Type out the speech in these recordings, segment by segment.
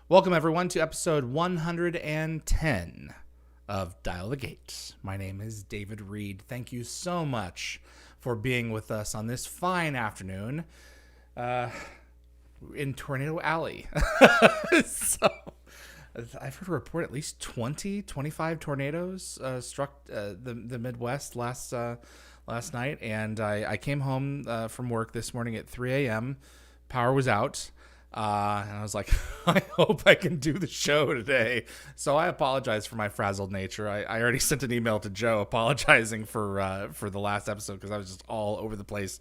Welcome, everyone, to episode 110 of Dial the Gate. My name is David Reed. Thank you so much for being with us on this fine afternoon in Tornado Alley. So, I've heard a report at least 25 tornadoes struck the Midwest last night, and I came home from work this morning at 3 a.m. Power was out. And I was like, I hope I can do the show today. So I apologize for my frazzled nature. I already sent an email to Joe apologizing for the last episode because I was just all over the place.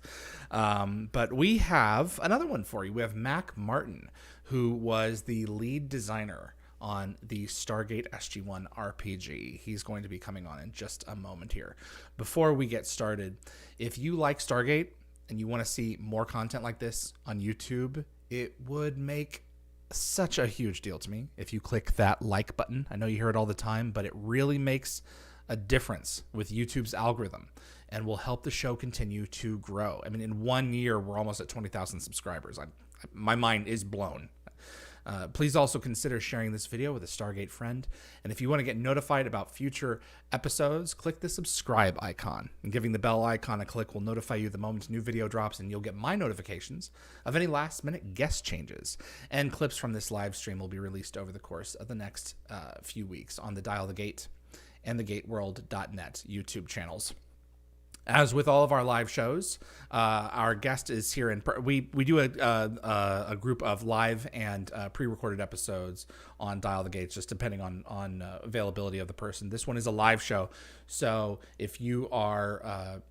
But we have another one for you. We have Mack Martin, who was the lead designer on the Stargate SG-1 RPG. He's going to be coming on in just a moment here. Before we get started, if you like Stargate and you want to see more content like this on YouTube, it would make such a huge deal to me if you click that like button. I know you hear it all the time, but it really makes a difference with YouTube's algorithm and will help the show continue to grow. I mean, in 1 year, we're almost at 20,000 subscribers. My mind is blown. Please also consider sharing this video with a Stargate friend. And if you want to get notified about future episodes, click the subscribe icon. And giving the bell icon a click will notify you the moment a new video drops, and you'll get my notifications of any last-minute guest changes. And clips from this live stream will be released over the course of the next few weeks on the Dial the Gate and the GateWorld.net YouTube channels. As with all of our live shows, our guest is here. We do a group of live and pre-recorded episodes on Dial the Gates, just depending on availability of the person. This one is a live show, so if you are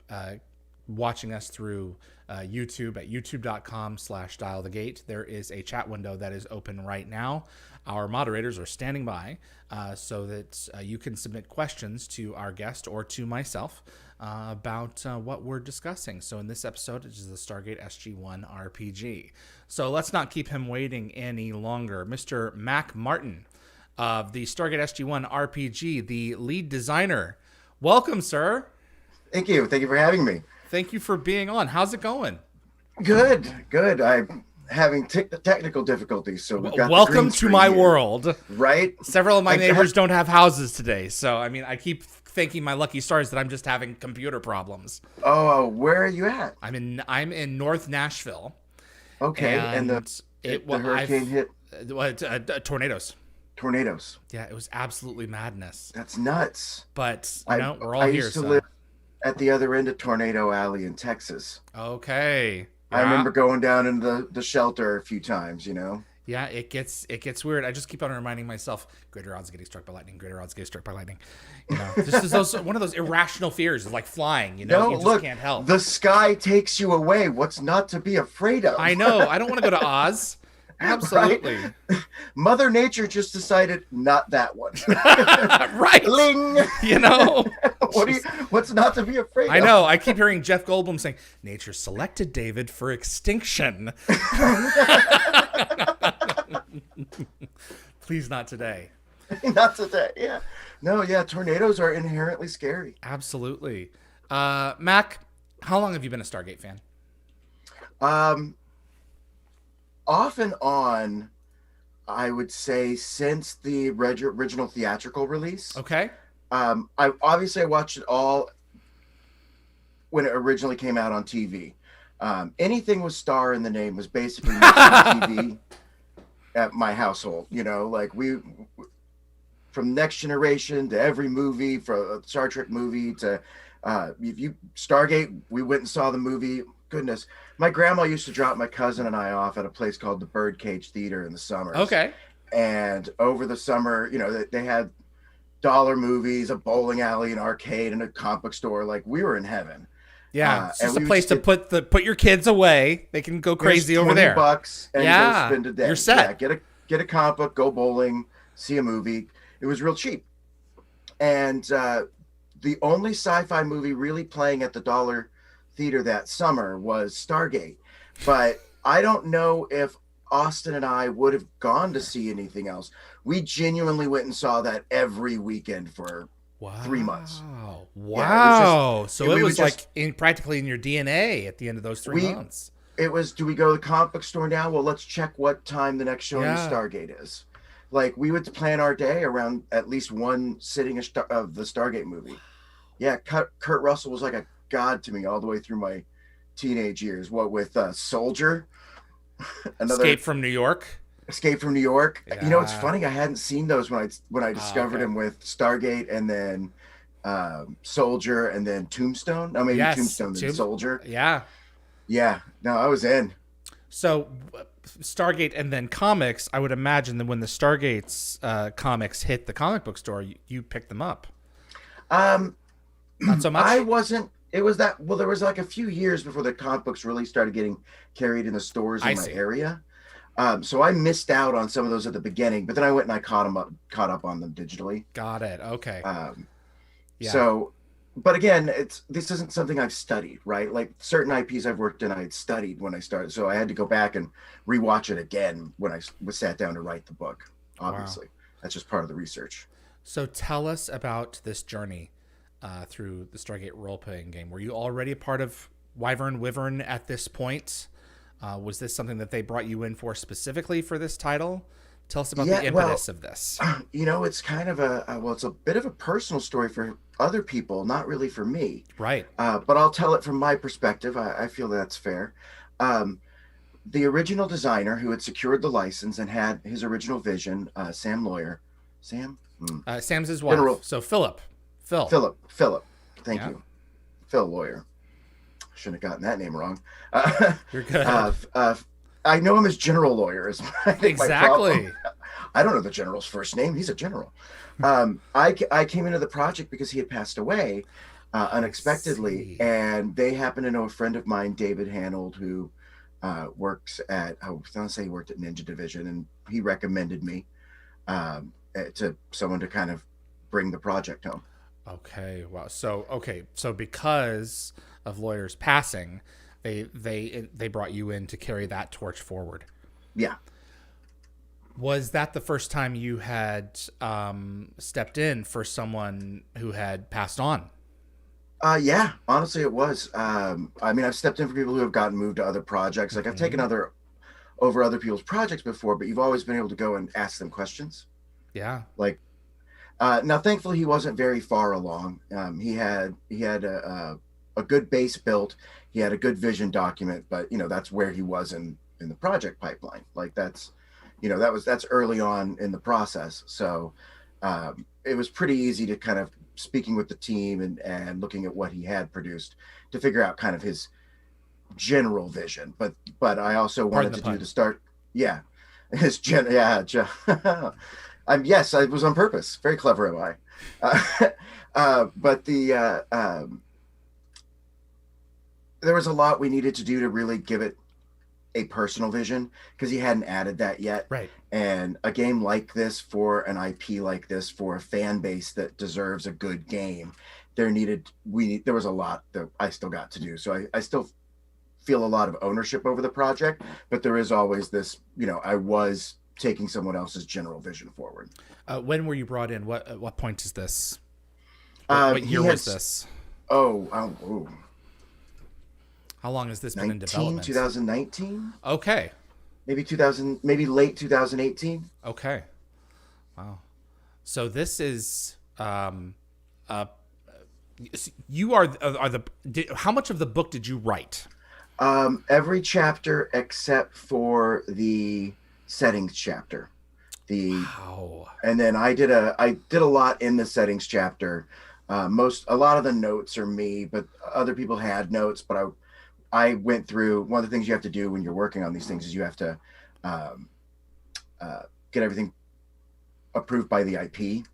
watching us through YouTube at youtube.com/dialthegate, there is a chat window that is open right now. Our moderators are standing by so that you can submit questions to our guest or to myself about what we're discussing. So in this episode, it is the Stargate SG-1 RPG. So let's not keep him waiting any longer. Mr. Mack Martin of the Stargate SG-1 RPG, the lead designer. Welcome, sir. Thank you. Thank you for having me. Thank you for being on. How's it going? Good. I'm having technical difficulties, so we've got welcome to my world. Right? Several of my neighbors don't have houses today, so I mean, I keep thanking my lucky stars that I'm just having computer problems. Oh, where are you at? I'm in North Nashville. Okay, and the hurricane hit. Tornadoes. Tornadoes. Yeah, it was absolutely madness. That's nuts. But we're all here. I used to live at the other end of Tornado Alley in Texas. Okay. Yeah. I remember going down into the shelter a few times, you know. Yeah, it gets weird. I just keep on reminding myself, greater odds of getting struck by lightning, greater odds of getting struck by lightning. You know, this is one of those irrational fears, like flying, you know, no, you just can't help. The sky takes you away. What's not to be afraid of? I know. I don't want to go to Oz. Absolutely. Right? Mother Nature just decided not that one. Right. Ling. You know. What's not to be afraid of? I know. I keep hearing Jeff Goldblum saying, nature selected David for extinction. Please not today. Not today. Yeah. No, yeah. Tornadoes are inherently scary. Absolutely. Mac, how long have you been a Stargate fan? Off and on, I would say since the original theatrical release. Okay. I watched it all when it originally came out on TV. Anything with Star in the name was basically TV at my household. You know, like from Next Generation to every movie, from a Star Trek movie to Stargate, we went and saw the movie. Goodness, my grandma used to drop my cousin and I off at a place called the Birdcage Theater in the summers. Okay. And over the summer, you know, they had dollar movies, a bowling alley, an arcade, and a comic book store. Like, we were in heaven. Yeah, it's just a place to put your kids away. They can go crazy over there. $20 and go spend a day. You're set. Yeah, get a comic book, go bowling, see a movie. It was real cheap. And the only sci-fi movie really playing at the dollar theater that summer was Stargate. But I don't know if Austin and I would have gone to see anything else. We genuinely went and saw that every weekend for 3 months. Wow. So it was like practically in your DNA at the end of those 3 months. It was, do we go to the comic book store now? Well, let's check what time the next showing of Stargate is. Like we would plan our day around at least one sitting of the Stargate movie. Yeah, Kurt Russell was like a god to me all the way through my teenage years. What with Soldier, another Escape from New York. Escape from New York. You know, it's Yeah. funny. I hadn't seen those when I Oh, discovered okay. him with Stargate, and then Soldier, and then Tombstone. No, maybe Yes. Tombstone then Soldier. Yeah. Yeah, no, I was in. So Stargate and then comics, I would imagine that when the Stargate's comics hit the comic book store, you picked them up. Um, Not so much? I wasn't. It was that. Well, there was like a few years before the comic books really started getting carried in the stores in I my see. area. So I missed out on some of those at the beginning, but then I went and I caught up on them digitally. Got it. Okay. Yeah. So, but again, this isn't something I've studied, right? Like certain IPs I've worked in, I had studied when I started, so I had to go back and rewatch it again when I was sat down to write the book. Obviously, that's just part of the research. So tell us about this journey through the Stargate role-playing game. Were you already a part of Wyvern at this point? Was this something that they brought you in for specifically for this title? Tell us about the impetus of this. You know, it's kind of it's a bit of a personal story for other people, not really for me. Right. But I'll tell it from my perspective. I feel that's fair. The original designer who had secured the license and had his original vision, Sam Lawyer. Sam? Sam's his wife. General. So Philip. Philip. Thank Yeah. you. Phil Lawyer. Shouldn't have gotten that name wrong. You're good. I know him as General Lawyer. I think my problem. Exactly. I don't know the general's first name. He's a general. I came into the project because he had passed away unexpectedly, see. and they happen to know a friend of mine, David Hanold, who works at, I was going to say he worked at Ninja Division, and he recommended me to someone to kind of bring the project home. Okay. Wow. So because of Lawyer's passing, they brought you in to carry that torch forward. Yeah. Was that the first time you had stepped in for someone who had passed on? Yeah, honestly, it was. I mean, I've stepped in for people who have gotten moved to other projects. Like I've taken over other people's projects before, but you've always been able to go and ask them questions. Yeah. Like, now, thankfully, he wasn't very far along. He had a good base built. He had a good vision document, but that's where he was in the project pipeline. Like that's early on in the process. So it was pretty easy to kind of speaking with the team and looking at what he had produced to figure out kind of his general vision. But I also wanted to do the start. Yeah. Yes, I was on purpose. Very clever am I. But there was a lot we needed to do to really give it a personal vision because he hadn't added that yet. Right. And a game like this, for an IP like this, for a fan base that deserves a good game, there was a lot that I still got to do. So I still feel a lot of ownership over the project, but there is always this, I was taking someone else's general vision forward. When were you brought in? What point is this? What year was this? Oh. How long has this been in development? 2019. Okay. Maybe late 2018. Okay. Wow. So this is you are how much of the book did you write? Every chapter except for the settings chapter. Wow. And then I did a lot in the settings chapter. A lot of the notes are me, but other people had notes, but I went through. One of the things you have to do when you're working on these things is you have to get everything approved by the IP.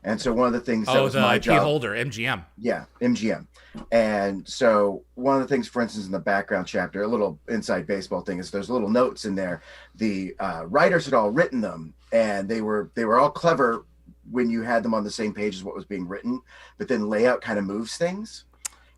And so one of the things that was my IP job, holder, MGM. Yeah, MGM. And so one of the things, for instance, in the background chapter, a little inside baseball thing is there's little notes in there. The writers had all written them, and they were all clever when you had them on the same page as what was being written, but then layout kind of moves things.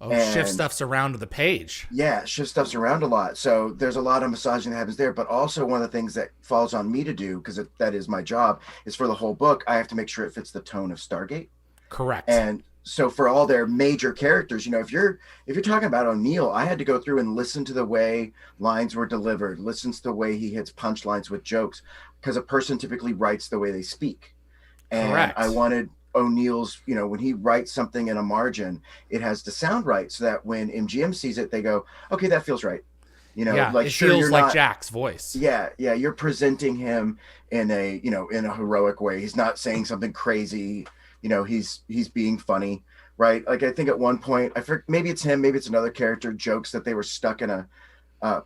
Shift stuff's around the page. Yeah, shift stuff's around a lot. So there's a lot of massaging that happens there. But also one of the things that falls on me to do, because that is my job, is for the whole book, I have to make sure it fits the tone of Stargate. Correct. And so for all their major characters, if you're talking about O'Neill, I had to go through and listen to the way lines were delivered, listen to the way he hits punchlines with jokes, because a person typically writes the way they speak. And I Correct. wanted O'Neill's, when he writes something in a margin, it has to sound right so that when MGM sees it, they go, okay, that feels right. Yeah, Like, it sure, feels you're like not, Jack's voice. yeah, you're presenting him in a, in a heroic way. He's not saying something crazy. He's being funny, right? Like, I think at one point, I forget, maybe it's him, maybe it's another character, jokes that they were stuck in a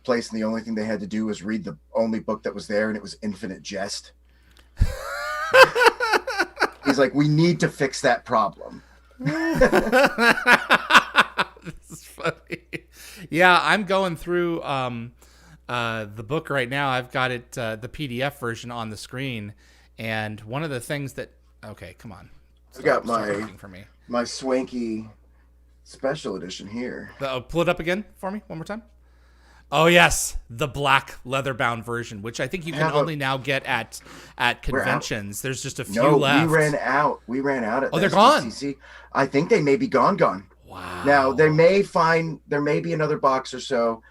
place, and the only thing they had to do was read the only book that was there, and it was Infinite Jest. He's like, we need to fix that problem. This is funny. Yeah, I'm going through the book right now. I've got it, the PDF version on the screen, and one of the things that, okay, come on, I got start working for me. my swanky special edition here. Pull it up again for me one more time. Oh yes, the black leather-bound version, which I think you can only now get at conventions. There's just a few left. We ran out. We ran out at. Oh, they're gone. I think they may be gone. Wow. Now there may be another box or so.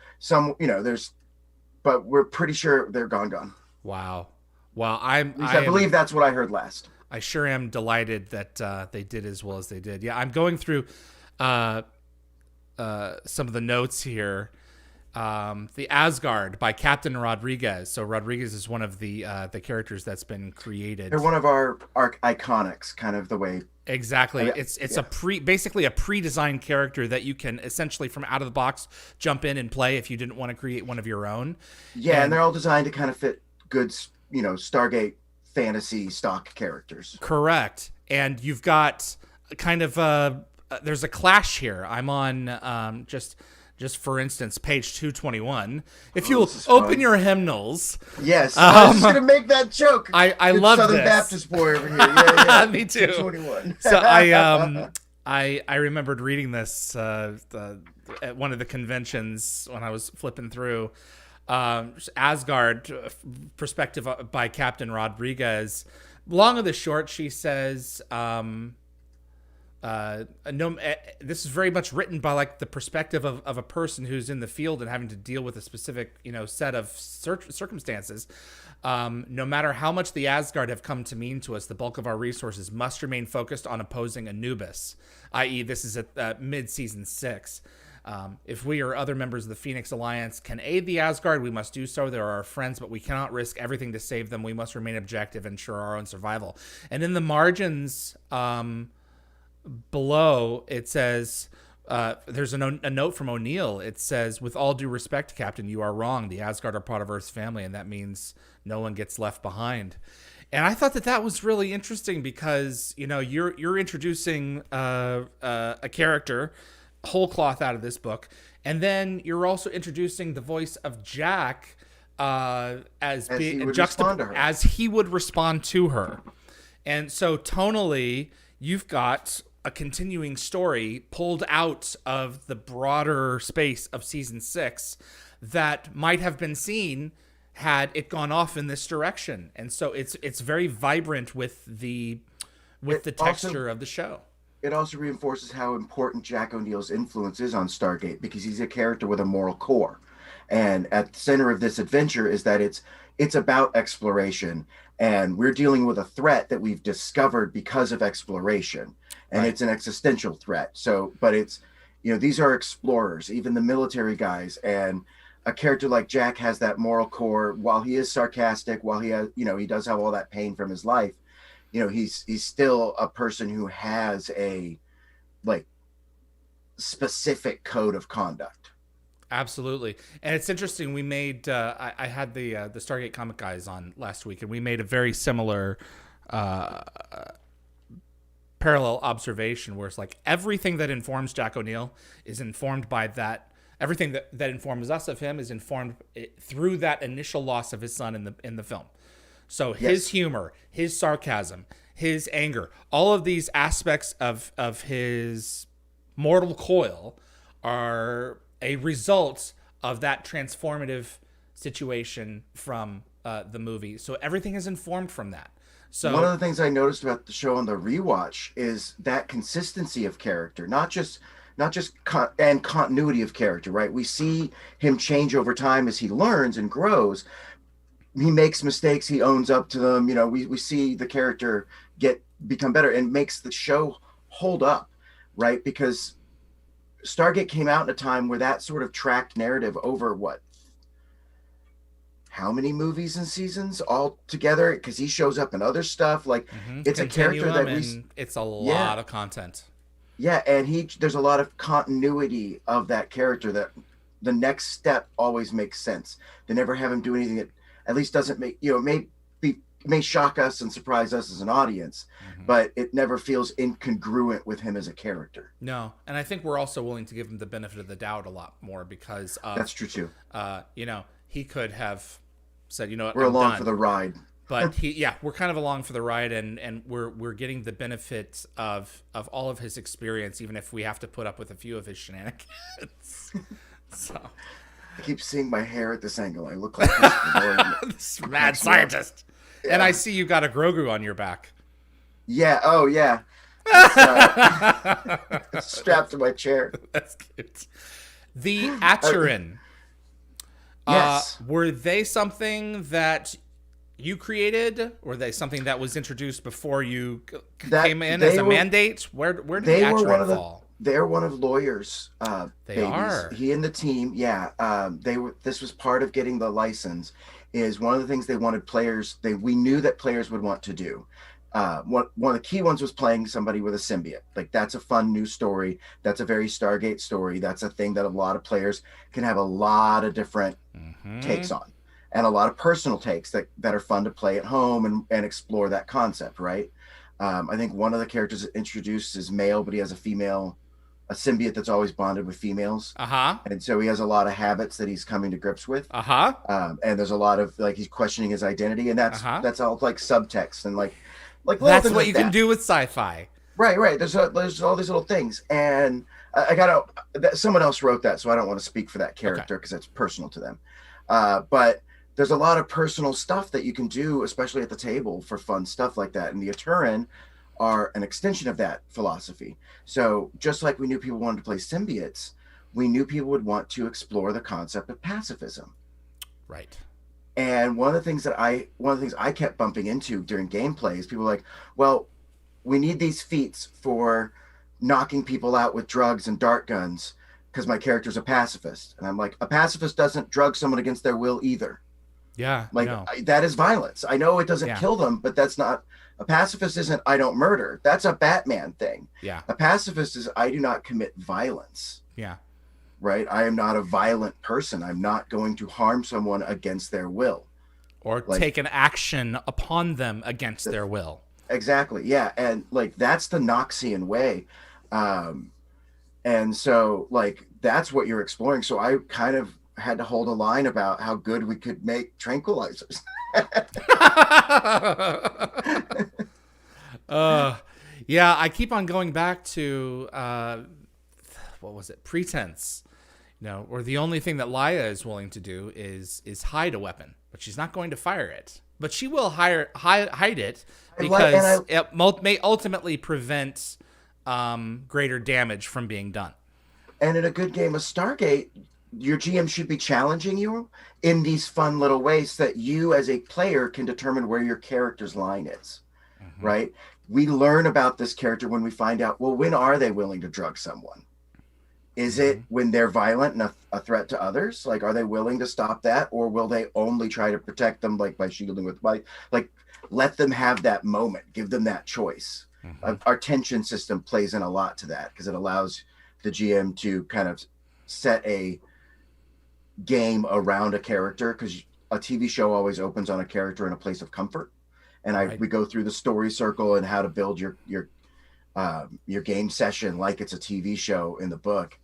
But we're pretty sure they're gone. Wow. Well, I believe that's what I heard last. I sure am delighted that they did as well as they did. Yeah, I'm going through some of the notes here. The Asgard by Captain Rodriguez. So Rodriguez is one of the characters that's been created. They're one of our iconics, kind of the way. Exactly. It's basically a pre-designed character that you can essentially from out of the box jump in and play if you didn't want to create one of your own. Yeah, and they're all designed to kind of fit good, Stargate fantasy stock characters. Correct. And you've got kind of there's a clash here. I'm on just for instance, page 221. If you'll open your hymnals. Yes, I was just going to make that joke. I love Southern this. Baptist boy over here. Yeah. Me too. 221. So I remembered reading this at one of the conventions when I was flipping through. Asgard perspective by Captain Rodriguez. Long of the short, she says, this is very much written by like the perspective of a person who's in the field and having to deal with a specific set of circumstances. No matter how much the Asgard have come to mean to us, the bulk of our resources must remain focused on opposing Anubis, i.e. this is at mid-season 6. If we or other members of the Phoenix Alliance can aid the Asgard, we must do so. They're our friends, but we cannot risk everything to save them. We must remain objective and ensure our own survival. And in the margins below, it says, there's a note from O'Neill. It says, with all due respect, Captain, you are wrong. The Asgard are part of Earth's family, and that means no one gets left behind. And I thought that was really interesting because, you're introducing a character whole cloth out of this book, and then you're also introducing the voice of Jack as he would respond to her. And so tonally, you've got a continuing story pulled out of the broader space of season 6 that might have been seen had it gone off in this direction. And so it's very vibrant with the texture of the show. It also reinforces how important Jack O'Neill's influence is on Stargate, because he's a character with a moral core. And at the center of this adventure is that it's about exploration, and we're dealing with a threat that we've discovered because of exploration. And It's an existential threat. So, but it's, these are explorers, even the military guys, and a character like Jack has that moral core. While he is sarcastic, while he has, he does have all that pain from his life, he's still a person who has a specific code of conduct. Absolutely. And it's interesting. We made, I had the Stargate Comic guys on last week, and we made a very similar parallel observation where it's like everything that informs Jack O'Neill is informed by that. Everything that informs us of him is informed through that initial loss of his son in the film. So his humor, his sarcasm, his anger, all of these aspects of his mortal coil are a result of that transformative situation from the movie. So everything is informed from that. one of So the things I noticed about the show on the rewatch is that consistency of character, not just continuity of character, right? We see him change over time as he learns and grows. He makes mistakes, he owns up to them. We see the character become better and makes the show hold up, right? Because Stargate came out in a time where that sort of tracked narrative over how many movies and seasons all together, because he shows up in other stuff. Like, it's a character continuum, that and it's a yeah, lot of content. yeah, and there's a lot of continuity of that character, that the next step always makes sense. They never have him do anything that at least doesn't make, it may shock us and surprise us as an audience, but it never feels incongruent with him as a character. No, and I think we're also willing to give him the benefit of the doubt a lot more because of, That's true too. he could have said, you know what, We're I'm along done. for the ride. But we're kind of along for the ride, and we're getting the benefit of all of his experience, even if we have to put up with a few of his shenanigans. So I keep seeing my hair at this angle. I look like this mad scientist. Yeah. And I see you got a Grogu on your back. Yeah. Oh, yeah. It's strapped to my chair. That's cute. The Aturen. Yes. Were they something that you created? Were they something that was introduced before you came in as a mandate? Where did the Aturen fall? They're one of lawyers. They babies. are. He and the team. Yeah. This was part of getting the license. Is one of the things they wanted players. We knew that players would want to do. One of the key ones was playing somebody with a symbiote. Like, that's a fun new story. That's a very Stargate story. That's a thing that a lot of players can have a lot of different takes on, and a lot of personal takes that are fun to play at home and explore that concept, right? I think one of the characters introduced is male, but he has a symbiote that's always bonded with females. And so he has a lot of habits that he's coming to grips with. And there's a lot of, like, he's questioning his identity, and that's all like subtext and like that's what you can do with sci-fi. Right. There's all these little things, and someone else wrote that, so I don't want to speak for that character because it's personal to them. But there's a lot of personal stuff that you can do, especially at the table, for fun stuff like that. And the Aturen are an extension of that philosophy. So just like we knew people wanted to play symbiotes, we knew people would want to explore the concept of pacifism. Right. And one of the things I kept bumping into during gameplay is people were like, well, we need these feats for knocking people out with drugs and dart guns because my character's a pacifist. And I'm like, a pacifist doesn't drug someone against their will either. Yeah. Like, no. That is violence. I know it doesn't kill them, but that's not... A pacifist isn't, I don't murder. That's a Batman thing. Yeah. A pacifist is, I do not commit violence. Yeah. Right? I am not a violent person. I'm not going to harm someone against their will. Or take an action upon them against their will. Exactly. Yeah. And like, that's the Noxian way. And so like, that's what you're exploring. So I kind of had to hold a line about how good we could make tranquilizers. Yeah, I keep on going back to what was it? Pretense. Or the only thing that Laia is willing to do is hide a weapon, but she's not going to fire it. But she will hide it because it may ultimately prevent greater damage from being done. And in a good game of Stargate, your GM should be challenging you in these fun little ways that you as a player can determine where your character's line is, right? We learn about this character when we find out, well, when are they willing to drug someone? Is it when they're violent and a threat to others? Like, are they willing to stop that? Or will they only try to protect them, like by shielding with light? Like, let them have that moment. Give them that choice. Our tension system plays in a lot to that because it allows the GM to kind of set a game around a character, because a TV show always opens on a character in a place of comfort, and we go through the story circle and how to build your game session like it's a TV show in the book,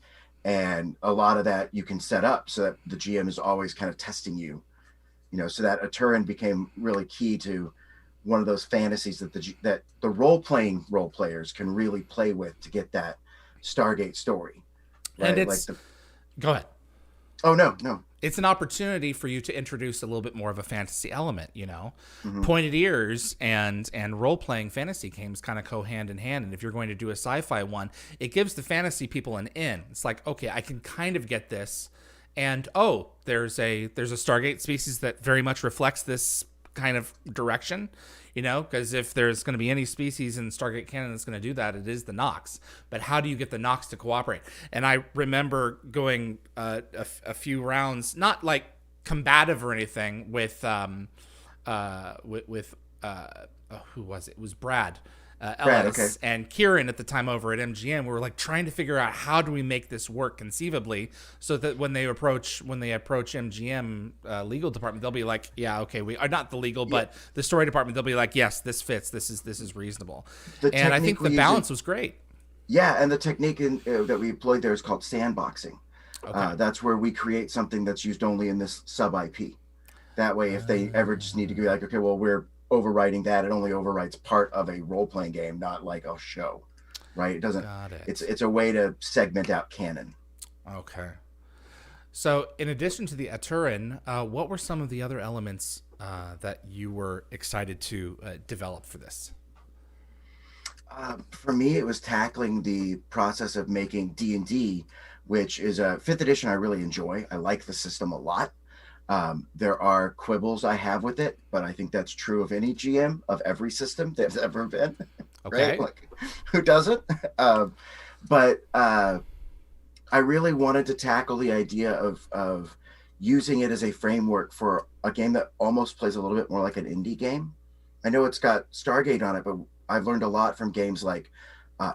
and a lot of that you can set up so that the GM is always kind of testing you, so that Aturen became really key to one of those fantasies that the role-playing role players can really play with to get that Stargate story, right? And it's go ahead. Oh, no. it's an opportunity for you to introduce a little bit more of a fantasy element, you know. Mm-hmm. Pointed ears and role-playing fantasy games kind of go hand in hand, and if you're going to do a sci-fi one, it gives the fantasy people an in. It's like, okay, I can kind of get this, and oh, there's a Stargate species that very much reflects this kind of direction, you know, because if there's going to be any species in Stargate canon that's going to do that, it is the Nox. But how do you get the Nox to cooperate? And I remember going a few rounds, not like combative or anything, with who was it? It was Brad. Ellis okay. and Kieran at the time over at MGM, we were like trying to figure out how do we make this work conceivably, so that when they approach MGM legal department, they'll be like, yeah, okay, we are not the legal, but the story department, they'll be like, yes, this fits, this is reasonable. And I think the balance was great. Yeah, and the technique that we employed there is called sandboxing. Okay. That's where we create something that's used only in this sub IP. That way, if they ever just need to be like, okay, well, we're overwriting that, it only overwrites part of a role-playing game, not like a show, right? It doesn't. Got it. It's a way to segment out canon. Okay. So, in addition to the Aturen, what were some of the other elements that you were excited to develop for this? For me, it was tackling the process of making D&D, which is a 5th edition I really enjoy. I like the system a lot. There are quibbles I have with it, but I think that's true of any GM of every system there's ever been. Okay. Right? Like, who doesn't? But I really wanted to tackle the idea of using it as a framework for a game that almost plays a little bit more like an indie game. I know it's got Stargate on it, but I've learned a lot from games like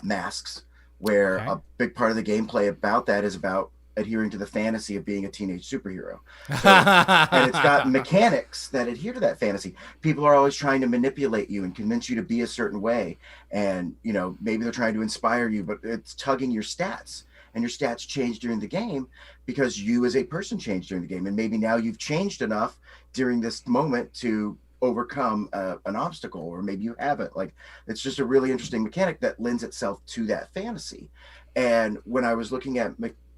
Masks, where a big part of the gameplay about that is about adhering to the fantasy of being a teenage superhero. So, and it's got mechanics that adhere to that fantasy. People are always trying to manipulate you and convince you to be a certain way. And, you know, maybe they're trying to inspire you, but it's tugging your stats. And your stats change during the game because you as a person changed during the game. And maybe now you've changed enough during this moment to overcome an obstacle, or maybe you haven't. Like, it's just a really interesting mechanic that lends itself to that fantasy. And when I was looking at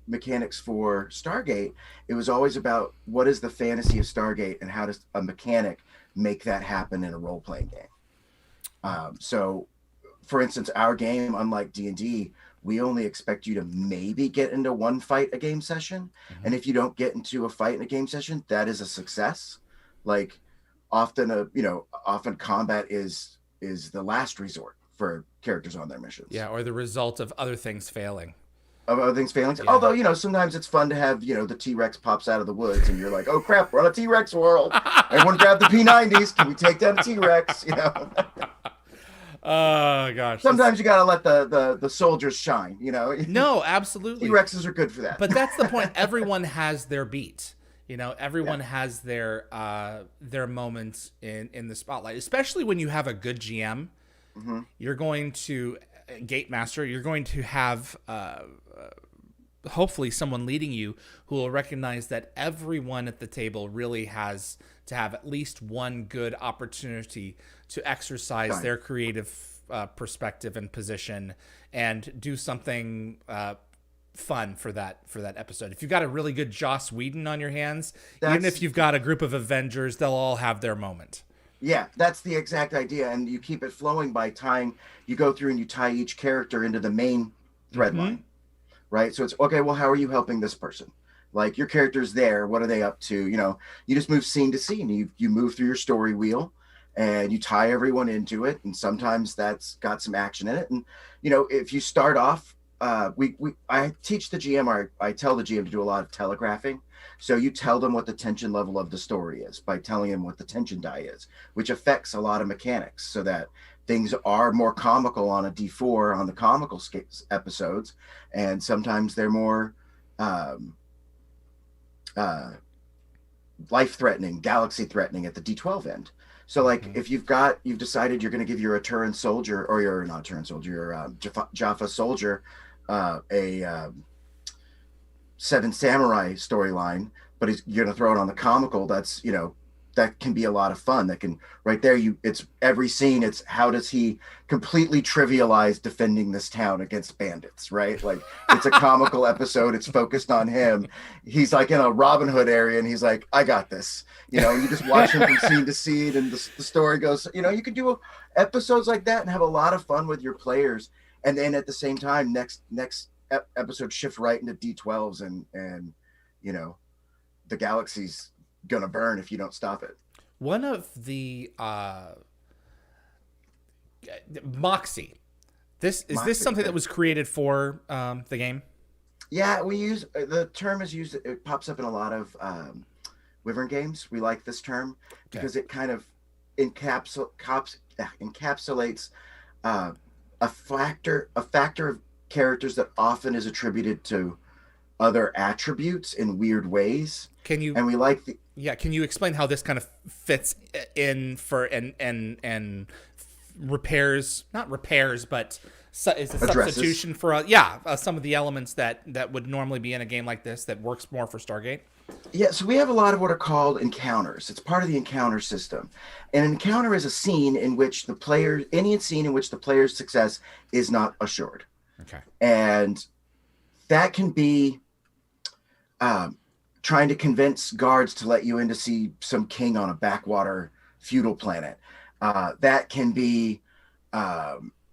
mechanics for Stargate, it was always about what is the fantasy of Stargate and how does a mechanic make that happen in a role-playing game. So for instance, our game, unlike D&D, we only expect you to maybe get into one fight a game session. And if you don't get into a fight in a game session, that is a success. Like, often combat is the last resort for characters on their missions. Yeah, or the result of other things failing. Of other things failing. Yeah. Although, you know, sometimes it's fun to have, you know, the T-Rex pops out of the woods and you're like, oh crap, we're on a T-Rex world. Everyone grab the P90s. Can we take down the T-Rex? You know? Oh gosh. Sometimes you gotta let the soldiers shine, you know? No, absolutely. T-Rexes are good for that. But that's the point. Everyone has their beat. You know, everyone has their moment in the spotlight, especially when you have a good GM. You're going to Gate Master, you're going to have hopefully someone leading you who will recognize that everyone at the table really has to have at least one good opportunity to exercise their creative perspective and position and do something fun for that episode. If you've got a really good Joss Whedon on your hands, even if you've got a group of Avengers, they'll all have their moment. Yeah, that's the exact idea. And you keep it flowing by tying, you go through and you tie each character into the main thread line, right? So it's, okay, well, how are you helping this person? Like, your character's there. What are they up to? You know, you just move scene to scene. You move through your story wheel and you tie everyone into it. And sometimes that's got some action in it. And, you know, if you start off, I teach the GM, or I tell the GM to do a lot of telegraphing. So you tell them what the tension level of the story is by telling them what the tension die is, which affects a lot of mechanics, so that things are more comical on a D4 on the comical episodes, and sometimes they're more life-threatening, galaxy-threatening at the D12 end. So, like, if you've decided you're going to give your Aturen soldier, or your not Aturen soldier, your Jaffa soldier, a Seven Samurai storyline, but you're going to throw it on the comical. That's, you know, that can be a lot of fun. That can right there. It's every scene. It's how does he completely trivialize defending this town against bandits, right? Like it's a comical episode. It's focused on him. He's like in a Robin Hood area, and he's like, I got this. You know, you just watch him from scene to scene, and the story goes. You know, you can do episodes like that and have a lot of fun with your players, and then at the same time, next episode shift right into D12s, and you know, the galaxy's gonna burn if you don't stop it. One of the Moxy. This something that was created for the game? Yeah, we use the term is used. It pops up in a lot of Wyvern games. We like this term because it kind of encapsulates a factor of characters that often is attributed to other attributes in weird ways. Can you? And we like the. Yeah, can you explain how this kind of fits in for and repairs, not repairs, but is a substitution for some of the elements that would normally be in a game like this that works more for Stargate? Yeah, so we have a lot of what are called encounters. It's part of the encounter system. An encounter is a scene in which any scene in which the player's success is not assured. Okay. And that can be trying to convince guards to let you in to see some king on a backwater feudal planet. That can be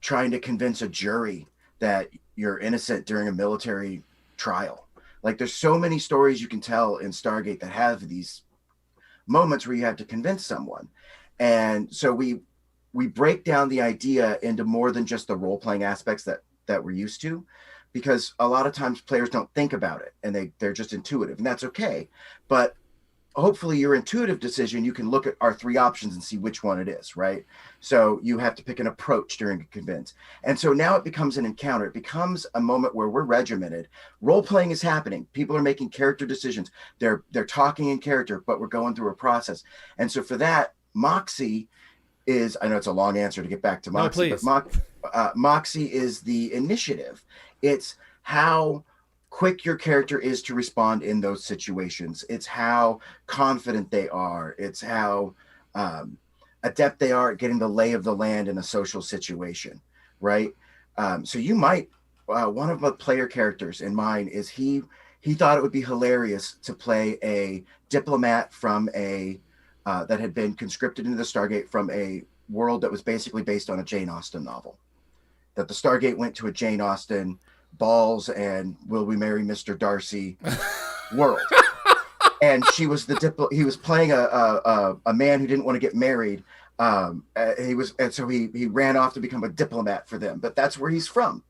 trying to convince a jury that you're innocent during a military trial. Like there's so many stories you can tell in Stargate that have these moments where you have to convince someone. And so we break down the idea into more than just the role-playing aspects that we're used to, because a lot of times players don't think about it and they're just intuitive, and that's okay. But hopefully your intuitive decision, you can look at our three options and see which one it is, right? So you have to pick an approach during a convince. And so now it becomes an encounter. It becomes a moment where we're regimented. Role-playing is happening. People are making character decisions. They're talking in character, but we're going through a process. And so for that, Moxy is, I know it's a long answer to get back to Moxy, but Moxy is the initiative. It's how quick your character is to respond in those situations. It's how confident they are. It's how adept they are at getting the lay of the land in a social situation, right? So you might, one of my player characters in mine is he thought it would be hilarious to play a diplomat from that had been conscripted into the Stargate from a world that was basically based on a Jane Austen novel. That the Stargate went to a Jane Austen balls and will we marry Mr. Darcy world. And she was he was playing a man who didn't want to get married. So he ran off to become a diplomat for them, but that's where he's from.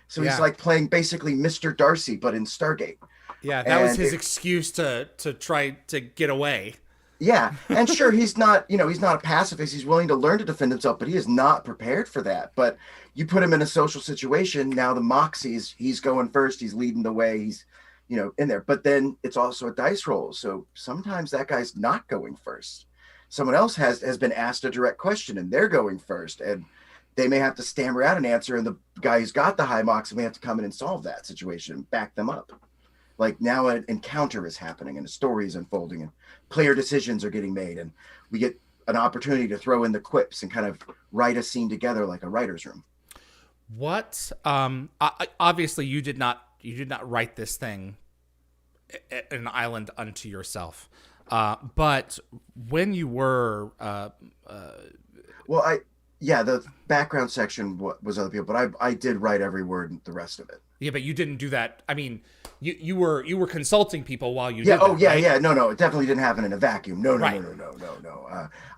So he's like playing basically Mr. Darcy, but in Stargate. Yeah, that was his excuse to try to get away. Yeah, and sure, he's not a pacifist. He's willing to learn to defend himself, but he is not prepared for that. But you put him in a social situation, now the Moxies, he's going first, he's leading the way, he's, in there. But then it's also a dice roll. So sometimes that guy's not going first. Someone else has been asked a direct question and they're going first. And they may have to stammer out an answer, and the guy who's got the high Moxie may have to come in and solve that situation and back them up. Like now an encounter is happening and a story is unfolding and player decisions are getting made, and we get an opportunity to throw in the quips and kind of write a scene together like a writer's room. What obviously you did not write this thing an island unto yourself, but when you were the background section was other people, but I did write every word and the rest of it. Yeah, but you didn't do that. I mean, you were consulting people while you did that, right? No, it definitely didn't happen in a vacuum. No.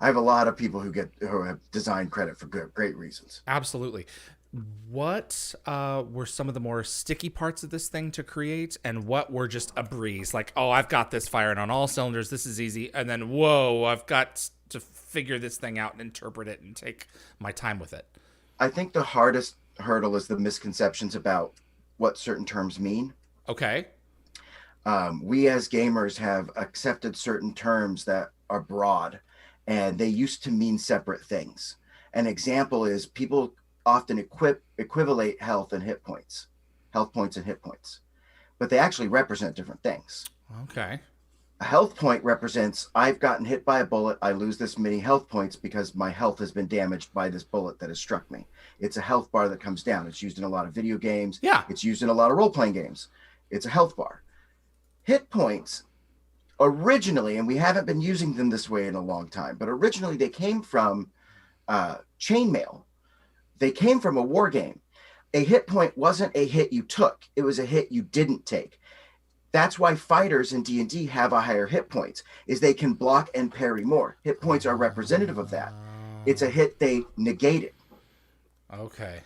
I have a lot of people who have design credit for great reasons. Absolutely. What were some of the more sticky parts of this thing to create, and what were just a breeze? Like, oh, I've got this firing on all cylinders. This is easy. And then, whoa, I've got to figure this thing out and interpret it and take my time with it. I think the hardest hurdle is the misconceptions about what certain terms mean. Okay. We as gamers have accepted certain terms that are broad, and they used to mean separate things. An example is people often equivalate health and hit points, but they actually represent different things. Okay. A health point represents I've gotten hit by a bullet. I lose this many health points because my health has been damaged by this bullet that has struck me. It's a health bar that comes down. It's used in a lot of video games. Yeah. It's used in a lot of role-playing games. It's a health bar. Hit points originally, and we haven't been using them this way in a long time, but originally they came from chainmail. They came from a war game. A hit point wasn't a hit you took. It was a hit you didn't take. That's why fighters in D&D have a higher hit points, is they can block and parry more. Hit points are representative of that. It's a hit they negated. Okay.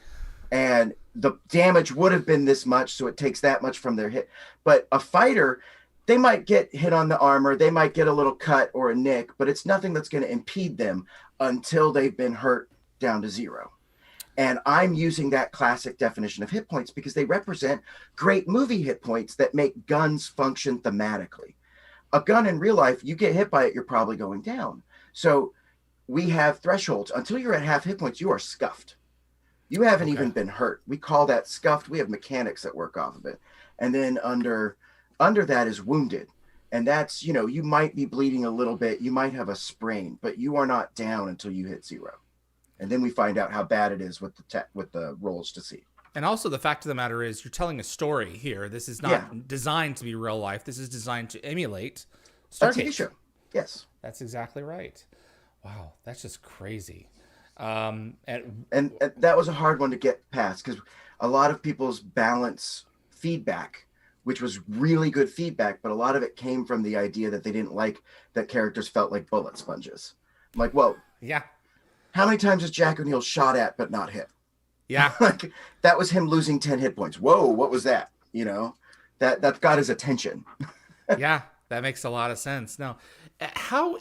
And the damage would have been this much, so it takes that much from their hit. But a fighter, they might get hit on the armor, they might get a little cut or a nick, but it's nothing that's going to impede them until they've been hurt down to 0. And I'm using that classic definition of hit points because they represent great movie hit points that make guns function thematically. A gun in real life, you get hit by it, you're probably going down. So we have thresholds. Until you're at half hit points, you are scuffed. You haven't even been hurt. We call that scuffed. We have mechanics that work off of it. And then under that is wounded. And that's, you might be bleeding a little bit. You might have a sprain, but you are not down until you hit 0. And then we find out how bad it is with the rolls to see. And also the fact of the matter is you're telling a story here. This is not designed to be real life. This is designed to emulate Stargate. A TV show. Yes. That's exactly right. Wow, that's just crazy. And that was a hard one to get past because a lot of people's balance feedback, which was really good feedback, but a lot of it came from the idea that they didn't like that characters felt like bullet sponges. I'm like, well, yeah. How many times is Jack O'Neill shot at but not hit? Yeah. Like that was him losing 10 hit points. Whoa, what was that? That got his attention. Yeah, that makes a lot of sense. Now, how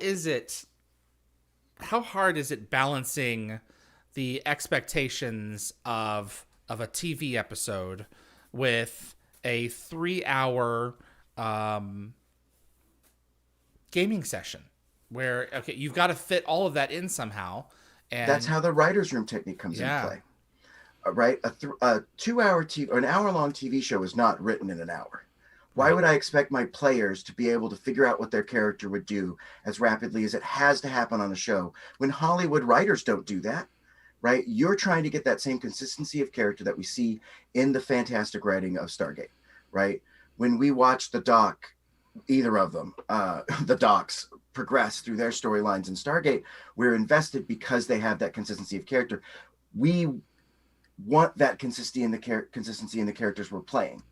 hard is it balancing the expectations of a TV episode with a 3-hour gaming session where, okay, you've got to fit all of that in somehow. And that's how the writer's room technique comes into play. Right? A 2-hour TV or an hour-long TV show is not written in an hour. Why would I expect my players to be able to figure out what their character would do as rapidly as it has to happen on a show when Hollywood writers don't do that? Right? You're trying to get that same consistency of character that we see in the fantastic writing of Stargate, right? When we watch the doc, either of them, the docs progress through their storylines in Stargate, we're invested because they have that consistency of character. We want that consistency in the characters we're playing.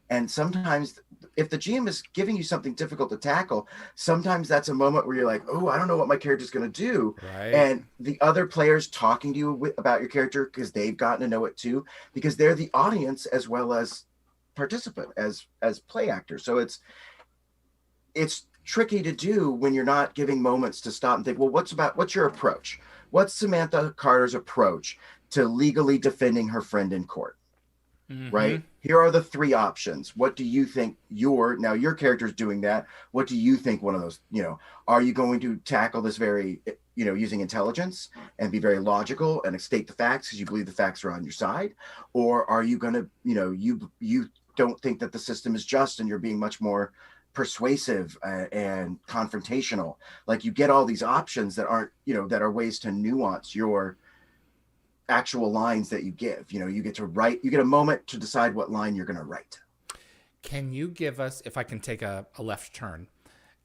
And sometimes if the GM is giving you something difficult to tackle, sometimes that's a moment where you're like, oh, I don't know what my character's going to do. Right. And the other players talking to you about your character because they've gotten to know it too, because they're the audience as well as participant, as play actors. So it's tricky to do when you're not giving moments to stop and think, well, what's your approach? What's Samantha Carter's approach to legally defending her friend in court? Mm-hmm. Right? Here are the 3 options. What do you think your character's doing that? What do you think one of those, are you going to tackle this very, using intelligence and be very logical and state the facts because you believe the facts are on your side? Or are you going to, you don't think that the system is just and you're being much more persuasive and confrontational? Like you get all these options that aren't, that are ways to nuance your actual lines that you give. You get to write, you get a moment to decide what line you're going to write. Can you give us, if I can take a left turn,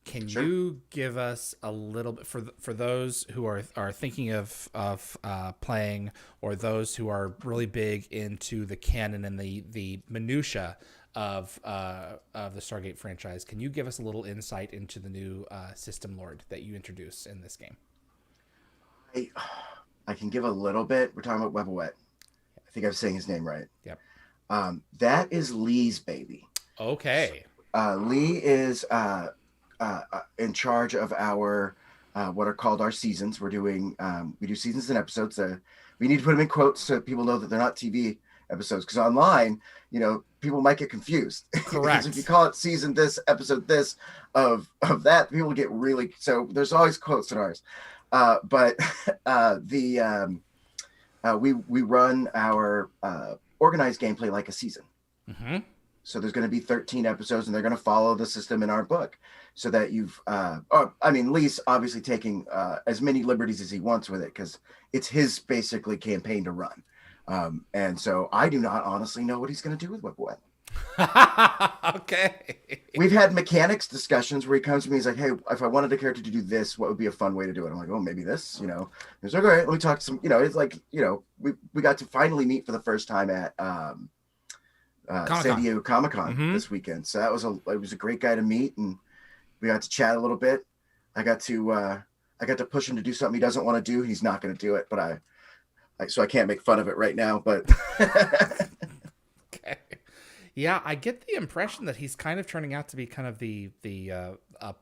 can Sure. you give us a little bit for those who are thinking of playing, or those who are really big into the canon and the minutia of the Stargate franchise? Can you give us a little insight into the new system lord that you introduce in this game? I can give a little bit. We're talking about Web of Wet. I think I'm saying his name right. Yep. That is Lee's baby. Okay. Lee is in charge of our what are called our seasons. We do seasons and episodes. We need to put them in quotes so people know that they're not TV episodes, because online, people might get confused. Correct. If you call it season this, episode this of that, people get really, so there's always quotes in ours. But we run our organized gameplay like a season. Mm-hmm. So there's going to be 13 episodes, and they're going to follow the system in our book, so that Lee's obviously taking as many liberties as he wants with it, because it's his basically campaign to run. And so I do not honestly know what he's going to do with what. Okay. We've had mechanics discussions where he comes to me, he's like, hey, if I wanted a character to do this, what would be a fun way to do it? I'm like, oh, maybe this, He's like, all right, let me talk to some, it's like, we got to finally meet for the first time at San Diego Comic-Con this weekend. So it was a great guy to meet, and we got to chat a little bit. I got to push him to do something he doesn't want to do. He's not going to do it, but so I can't make fun of it right now, but okay. Yeah, I get the impression that he's kind of turning out to be kind of the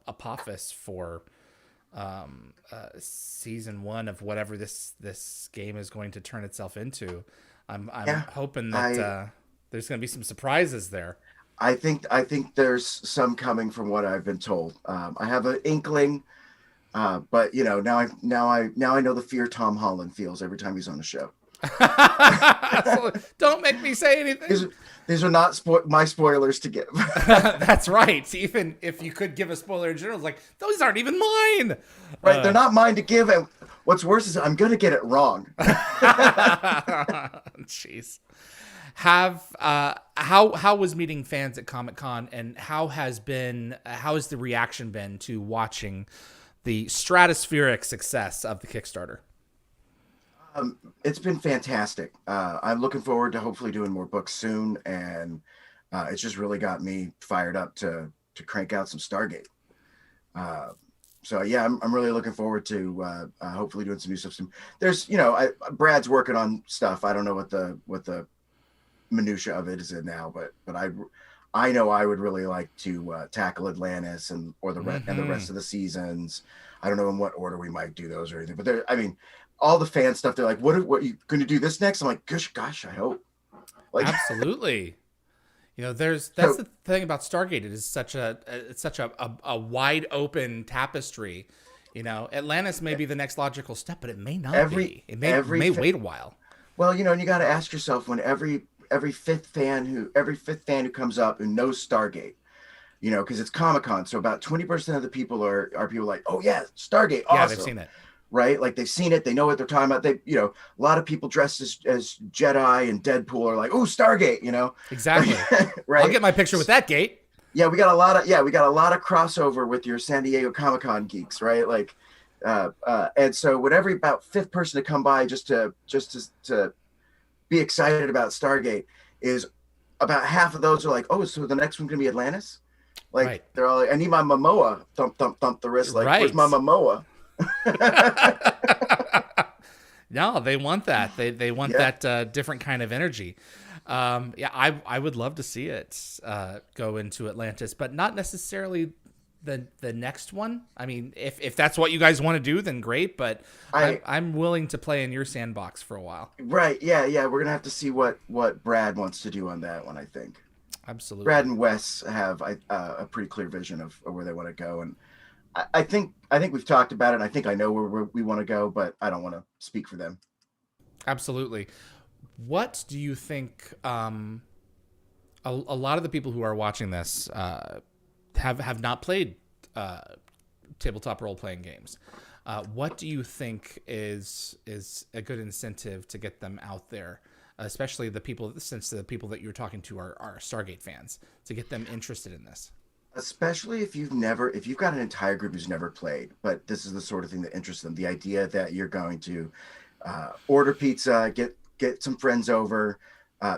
Apophis for season 1 of whatever this game is going to turn itself into. I'm hoping that there's going to be some surprises there. I think there's some coming from what I've been told. I have an inkling, but now I know the fear Tom Holland feels every time he's on the show. Don't make me say anything. These are not my spoilers to give. That's right. Even if you could give a spoiler in general, it's like, those aren't even mine. Right, they're not mine to give. And what's worse is I'm going to get it wrong. Jeez. How was meeting fans at Comic-Con, and how has the reaction been to watching the stratospheric success of the Kickstarter? It's been fantastic. I'm looking forward to hopefully doing more books soon, and it's just really got me fired up to crank out some Stargate. So yeah, I'm really looking forward to hopefully doing some new stuff soon. There's Brad's working on stuff. I don't know what the minutia of it is in now, but I know I would really like to tackle Atlantis and the rest of the seasons. I don't know in what order we might do those or anything, but all the fan stuff, they're like, what are you going to do this next? I'm like, gosh, I hope. Like, absolutely. That's the thing about Stargate. It is such a wide open tapestry. Atlantis may be the next logical step, but it may not be. It may wait a while. Well, and you got to ask yourself, when every fifth fan who comes up and knows Stargate, because it's Comic-Con, so about 20% of the people are people like, oh yeah, Stargate, awesome. Yeah, they've seen it. Right? Like, they've seen it. They know what they're talking about. A lot of people dressed as Jedi and Deadpool are like, oh, Stargate, Exactly. Right. I'll get my picture with that gate. Yeah, we got a lot of crossover with your San Diego Comic-Con geeks, right? Like, and so when about fifth person to come by just to be excited about Stargate, is about half of those are like, oh, so the next one's gonna be Atlantis? Like, right. They're all like, I need my Momoa. Thump, thump, thump the wrist. Like, right. Where's my Momoa? No, they want that. They want that different kind of energy. I would love to see it go into Atlantis, but not necessarily the next one. I mean, if that's what you guys want to do, then great. But I'm willing to play in your sandbox for a while. Right? Yeah. We're gonna have to see what Brad wants to do on that one. I think. Absolutely. Brad and Wes have a pretty clear vision of where they want to go, and I think we've talked about it. And I think I know where we want to go, but I don't want to speak for them. Absolutely. What do you think? A lot of the people who are watching this have not played tabletop role-playing games. What do you think is a good incentive to get them out there, especially since the people that you're talking to are Stargate fans, to get them interested in this? Especially if you've got an entire group who's never played, but this is the sort of thing that interests them. The idea that you're going to order pizza, get some friends over,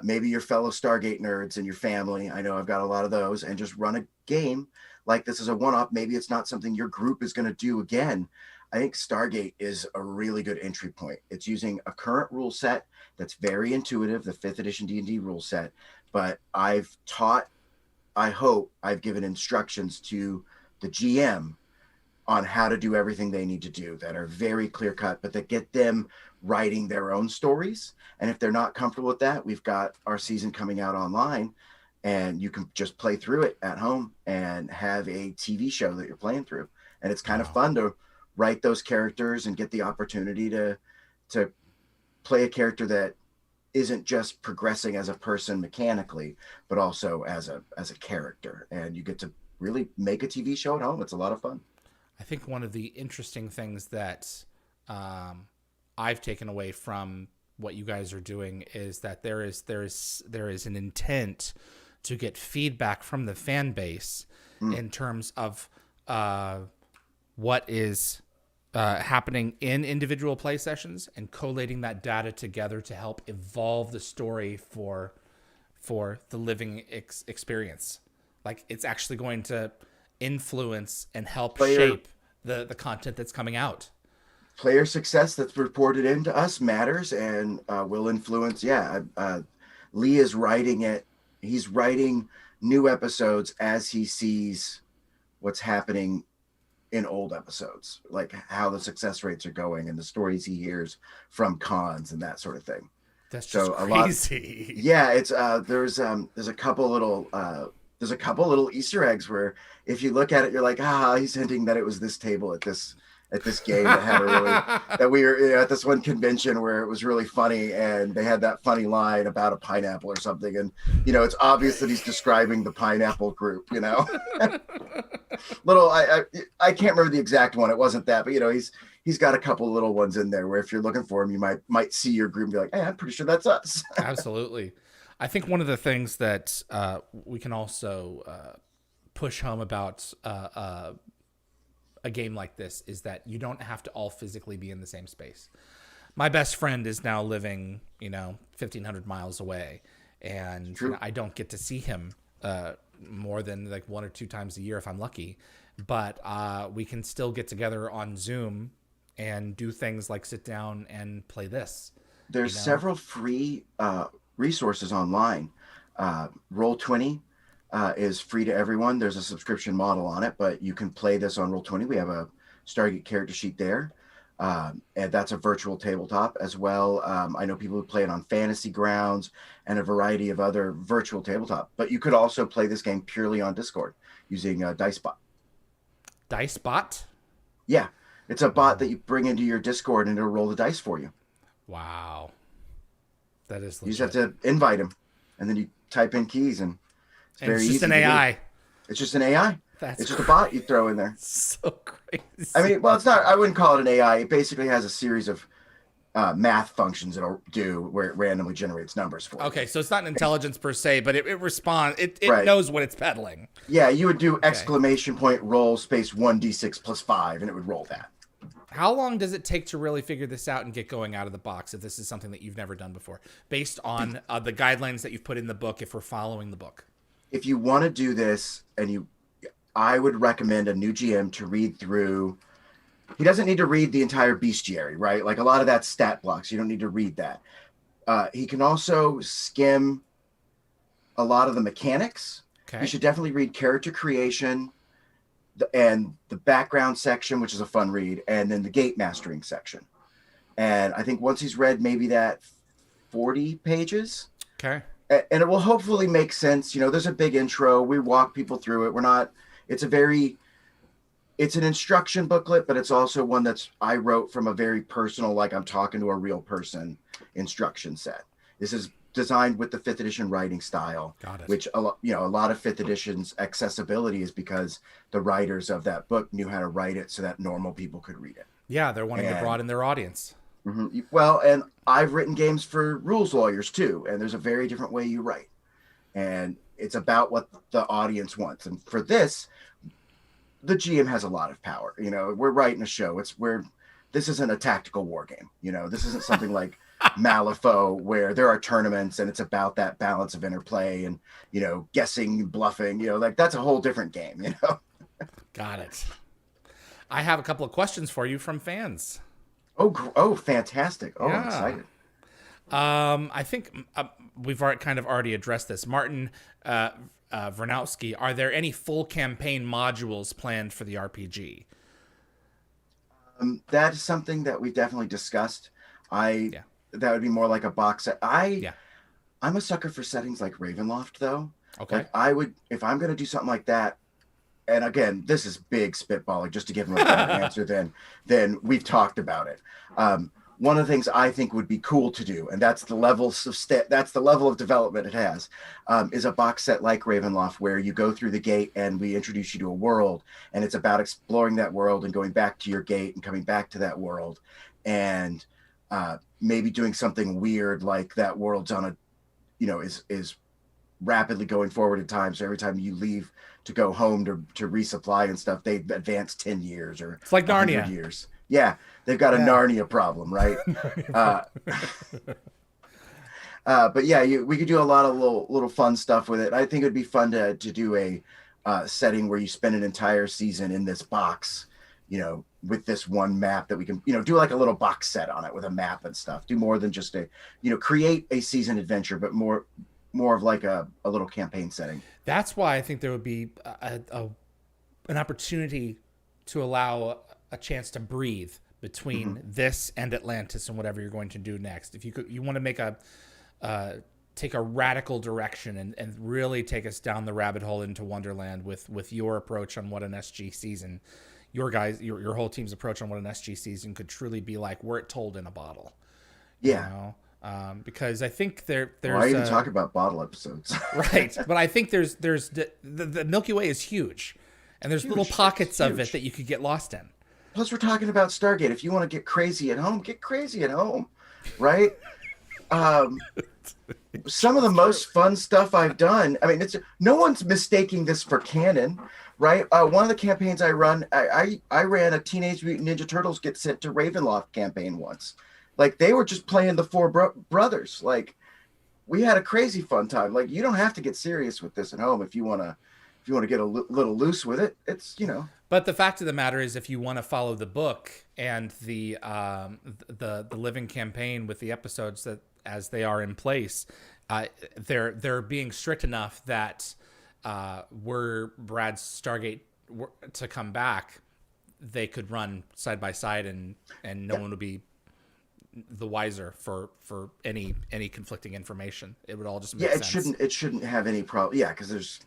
maybe your fellow Stargate nerds and your family. I know I've got a lot of those, and just run a game like this is a one-off. Maybe it's not something your group is going to do again. I think Stargate is a really good entry point. It's using a current rule set that's very intuitive, the 5th edition D&D rule set, but I hope I've given instructions to the GM on how to do everything they need to do that are very clear cut, but that get them writing their own stories. And if they're not comfortable with that, we've got our season coming out online, and you can just play through it at home and have a TV show that you're playing through. And it's kind of fun to write those characters and get the opportunity to play a character that isn't just progressing as a person mechanically, but also as a character, and you get to really make a TV show at home. It's a lot of fun. I think one of the interesting things that I've taken away from what you guys are doing is that there is an intent to get feedback from the fan base in terms of what is happening in individual play sessions and collating that data together to help evolve the story for the living experience. Like, it's actually going to influence and help shape the content that's coming out. Player success that's reported into us matters and will influence. Lee is writing it. He's writing new episodes as he sees what's happening in old episodes, like how the success rates are going and the stories he hears from cons and that sort of thing. That's just crazy. It's there's a couple little Easter eggs where if you look at it, you're like, he's hinting that it was this table at this game that had a really that we were at this one convention where it was really funny, and they had that funny line about a pineapple or something, and it's obvious that he's describing the pineapple group. Little I can't remember the exact one. It wasn't that, but he's got a couple little ones in there where if you're looking for him, you might see your group and be like, hey, I'm pretty sure that's us. Absolutely. I think one of the things that we can also push home about a game like this is that you don't have to all physically be in the same space. My best friend is now living, 1,500 miles away, and I don't get to see him more than like 1 or 2 times a year if I'm lucky. But we can still get together on Zoom and do things like sit down and play this. There's several free resources online. Roll20 is free to everyone. There's a subscription model on it, but you can play this on Roll20. We have a Stargate character sheet there, and that's a virtual tabletop as well. I know people who play it on Fantasy Grounds and a variety of other virtual tabletop, but you could also play this game purely on Discord using DiceBot. DiceBot? Yeah, it's a bot that you bring into your Discord and it'll roll the dice for you. Wow. That is legit. You just have to invite him, and then you type in keys, and it's just an AI. It's just an AI. It's just a bot you throw in there. So crazy. I mean, well, it's not. I wouldn't call it an AI. It basically has a series of math functions it'll do where it randomly generates numbers for you. Okay, so it's not an intelligence per se, but it responds. It knows what it's peddling. Yeah, you would do exclamation point roll space 1d6 plus 5, and it would roll that. How long does it take to really figure this out and get going out of the box if this is something that you've never done before, based on the guidelines that you've put in the book, if we're following the book? If you want to do this, I would recommend a new GM to read through. He doesn't need to read the entire bestiary, right? Like a lot of that stat blocks. You don't need to read that. He can also skim a lot of the mechanics. Okay. You should definitely read character creation and the background section, which is a fun read, and then the gate mastering section. And I think once he's read maybe that 40 pages. Okay. And it will hopefully make sense. There's a big intro. We walk people through it. It's an instruction booklet, but it's also one I wrote from a very personal, like I'm talking to a real person instruction set. This is designed with the 5th edition writing style. Got it. Which a lot of 5th edition's accessibility is because the writers of that book knew how to write it so that normal people could read it. Yeah, they're wanting to broaden their audience. Mm-hmm. Well, and I've written games for rules lawyers too, and there's a very different way you write, and it's about what the audience wants. And for this, the GM has a lot of power. We're writing a show. This isn't a tactical war game. This isn't something like Malifaux where there are tournaments and it's about that balance of interplay and guessing, bluffing. Like that's a whole different game. Got it. I have a couple of questions for you from fans. Oh, fantastic. Oh, yeah. I'm excited. I think we've already addressed this. Martin Vernowski, are there any full campaign modules planned for the RPG? That is something that we've definitely discussed. That would be more like a box set. I'm a sucker for settings like Ravenloft, though. Okay. Like I would, if I'm going to do something like that, and again, this is big spitballing just to give him a better answer than we've talked about it. one of the things I think would be cool to do, and that's the that's the level of development it has, is a box set like Ravenloft, where you go through the gate and we introduce you to a world, and it's about exploring that world and going back to your gate and coming back to that world, and maybe doing something weird like that world's on a, is rapidly going forward in time. So every time you leave to go home to resupply and stuff, they advance 10 years or It's like 100 Narnia. years. Yeah, they've got a Narnia problem, right? But yeah, we could do a lot of little fun stuff with it. I think it'd be fun to do a setting where you spend an entire season in this box, with this one map that we can, do like a little box set on it with a map and stuff. Do more than just create a season adventure, but more of like a little campaign setting. That's why I think there would be an opportunity to allow a chance to breathe between this and Atlantis and whatever you're going to do next. If you want to make take a radical direction and really take us down the rabbit hole into Wonderland with your approach on what an SG season, your whole team's approach on what an SG season could truly be like, were it told in a bottle. Yeah. Because I think there's I even talk about bottle episodes. Right. But I think there's the Milky Way is huge, and there's little pockets of it that you could get lost in. Plus, we're talking about Stargate. If you want to get crazy at home, get crazy at home, right? Some of the most fun stuff I've done. I mean, no one's mistaking this for canon, right? One of the campaigns I run, I ran a Teenage Mutant Ninja Turtles Get Sent to Ravenloft campaign once. Like, they were just playing the four brothers. Like, we had a crazy fun time. Like, you don't have to get serious with this at home if you want to get a little loose with it. It's But the fact of the matter is, if you want to follow the book and the living campaign with the episodes that as they are in place, they're being strict enough that were Brad's Stargate to come back, they could run side by side and no one would be the wiser for any conflicting information. It would all just make sense. It shouldn't have any problem. Yeah, because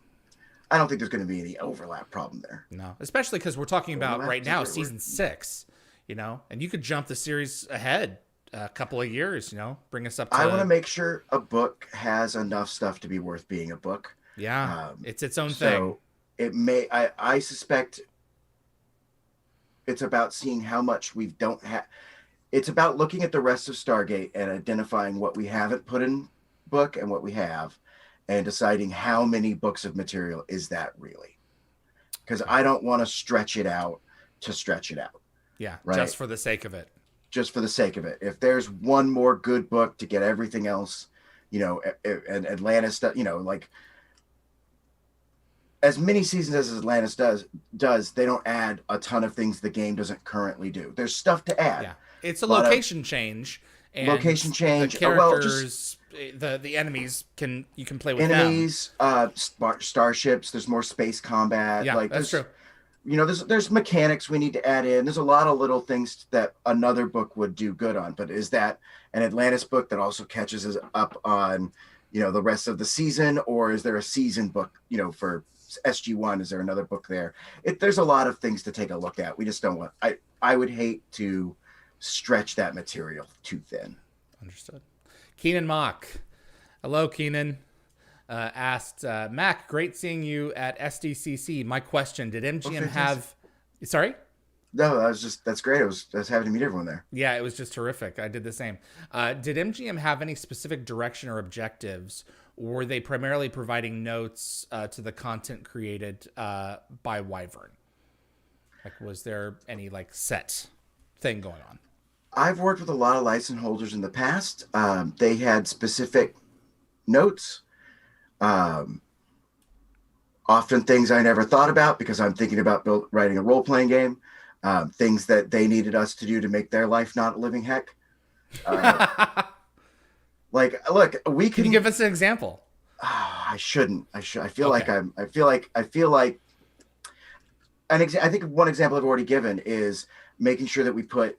I don't think there's going to be any overlap problem there. No, especially because we're talking about right now season 6, and you could jump the series ahead a couple of years, bring us up to... I want to make sure a book has enough stuff to be worth being a book. Yeah, it's its own thing. So it may, I suspect it's about seeing how much we don't have. It's about looking at the rest of Stargate and identifying what we haven't put in book and what we have, and deciding how many books of material is that really. Because I don't want to stretch it out to stretch it out. Yeah, right? Just for the sake of it. Just for the sake of it. If there's one more good book to get everything else, and Atlantis, like as many seasons as Atlantis does, they don't add a ton of things the game doesn't currently do. There's stuff to add. Yeah, it's a location change. And location change. The characters, the enemies you can play with enemies, starships. There's more space combat. Yeah, like that's true. There's mechanics we need to add in. There's a lot of little things that another book would do good on. But is that an Atlantis book that also catches us up on, the rest of the season, or is there a season book, for SG-1? Is there another book there? There's a lot of things to take a look at. We just don't want. I would hate to stretch that material too thin. Understood. Keenan Mock. Hello, Keenan. Asked, Mac, great seeing you at SDCC. My question, did MGM have... Sorry? No, that's great. I was happy to meet everyone there. Yeah, it was just terrific. I did the same. Did MGM have any specific direction or objectives, or were they primarily providing notes to the content created by Wyvern? Like, was there any set thing going on? I've worked with a lot of license holders in the past. They had specific notes. Often things I never thought about because I'm thinking about writing a role-playing game. Things that they needed us to do to make their life not a living heck. Look, we can... Can you give us an example? I shouldn't. I feel like I feel like I think one example I've already given is making sure that we put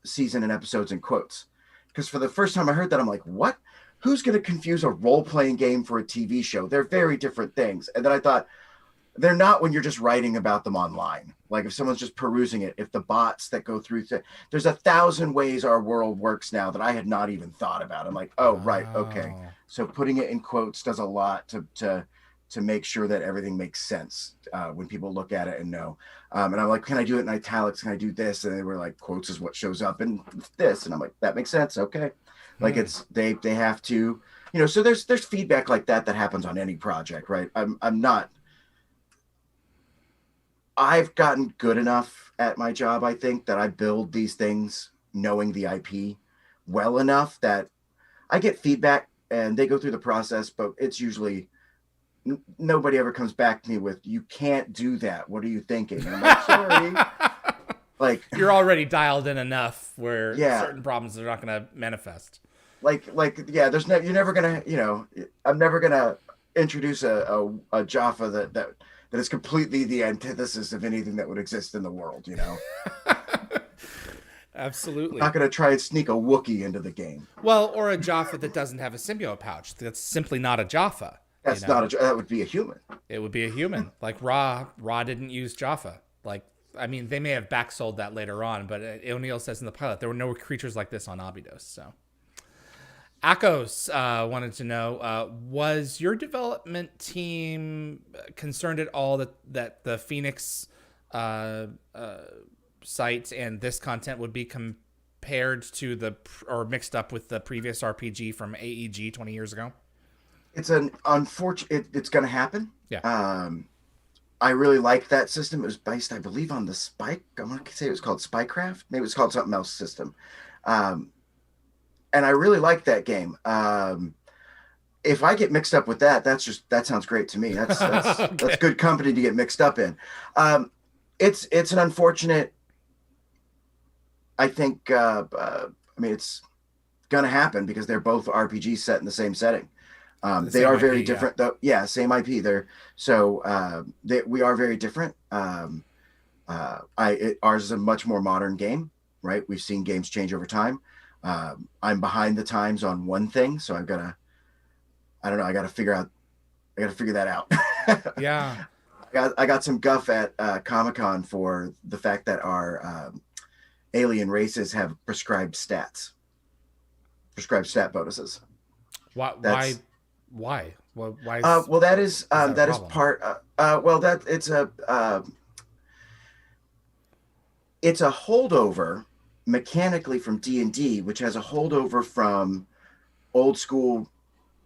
season and episodes in quotes. Because for the first time I heard that, I'm like, what? Who's going to confuse a role-playing game for a TV show? They're very different things. And then I thought, they're not when you're just writing about them online. Like if someone's just perusing it, if the bots that go through, there's 1,000 ways our world works now that I had not even thought about. I'm like, oh, right, okay. Oh. So putting it in quotes does a lot to make sure that everything makes sense when people look at it and know. And I'm like, can I do it in italics? Can I do this? And they were like, quotes is what shows up in this. And I'm like, that makes sense. Okay. Like it's they have to, so there's feedback like that happens on any project, right? I've gotten good enough at my job, I think, that I build these things knowing the IP well enough that I get feedback and they go through the process, but it's usually nobody ever comes back to me with, you can't do that. What are you thinking? And I'm like, sorry. Like you're already dialed in enough where Yeah. certain problems are not going to manifest. Yeah, you're never gonna, I'm never gonna introduce a Jaffa that is completely the antithesis of anything that would exist in the world, Absolutely. Not gonna try and sneak a Wookiee into the game. Well, or a Jaffa that doesn't have a symbiote pouch. That's simply not a Jaffa. That's not that would be a human. It would be a human. Like Ra didn't use Jaffa. Like, I mean, they may have backsold that later on, but O'Neill says in the pilot there were no creatures like this on Abydos. So, Akos wanted to know: was your development team concerned at all that the Phoenix site and this content would be compared to or mixed up with the previous RPG from AEG 20 years ago? It's an unfortunate. It's going to happen. Yeah. I really like that system. It was based, I believe, on the Spike. I want to say it was called Spycraft. Maybe it was called something else system. And I really like that game. If I get mixed up with that, that sounds great to me. That's Okay. That's good company to get mixed up in. It's an unfortunate. I think. I mean, it's going to happen because they're both RPGs set in the same setting. They are very different, though. Yeah, same IP there. So we are very different. Ours is a much more modern game, right? We've seen games change over time. I'm behind the times on one thing, so I got to figure that out. Yeah. I got some guff at Comic-Con for the fact that our alien races have prescribed stat bonuses. Why? Why? Why? Well, that is part. It's a holdover mechanically from D&D, which has a holdover from old school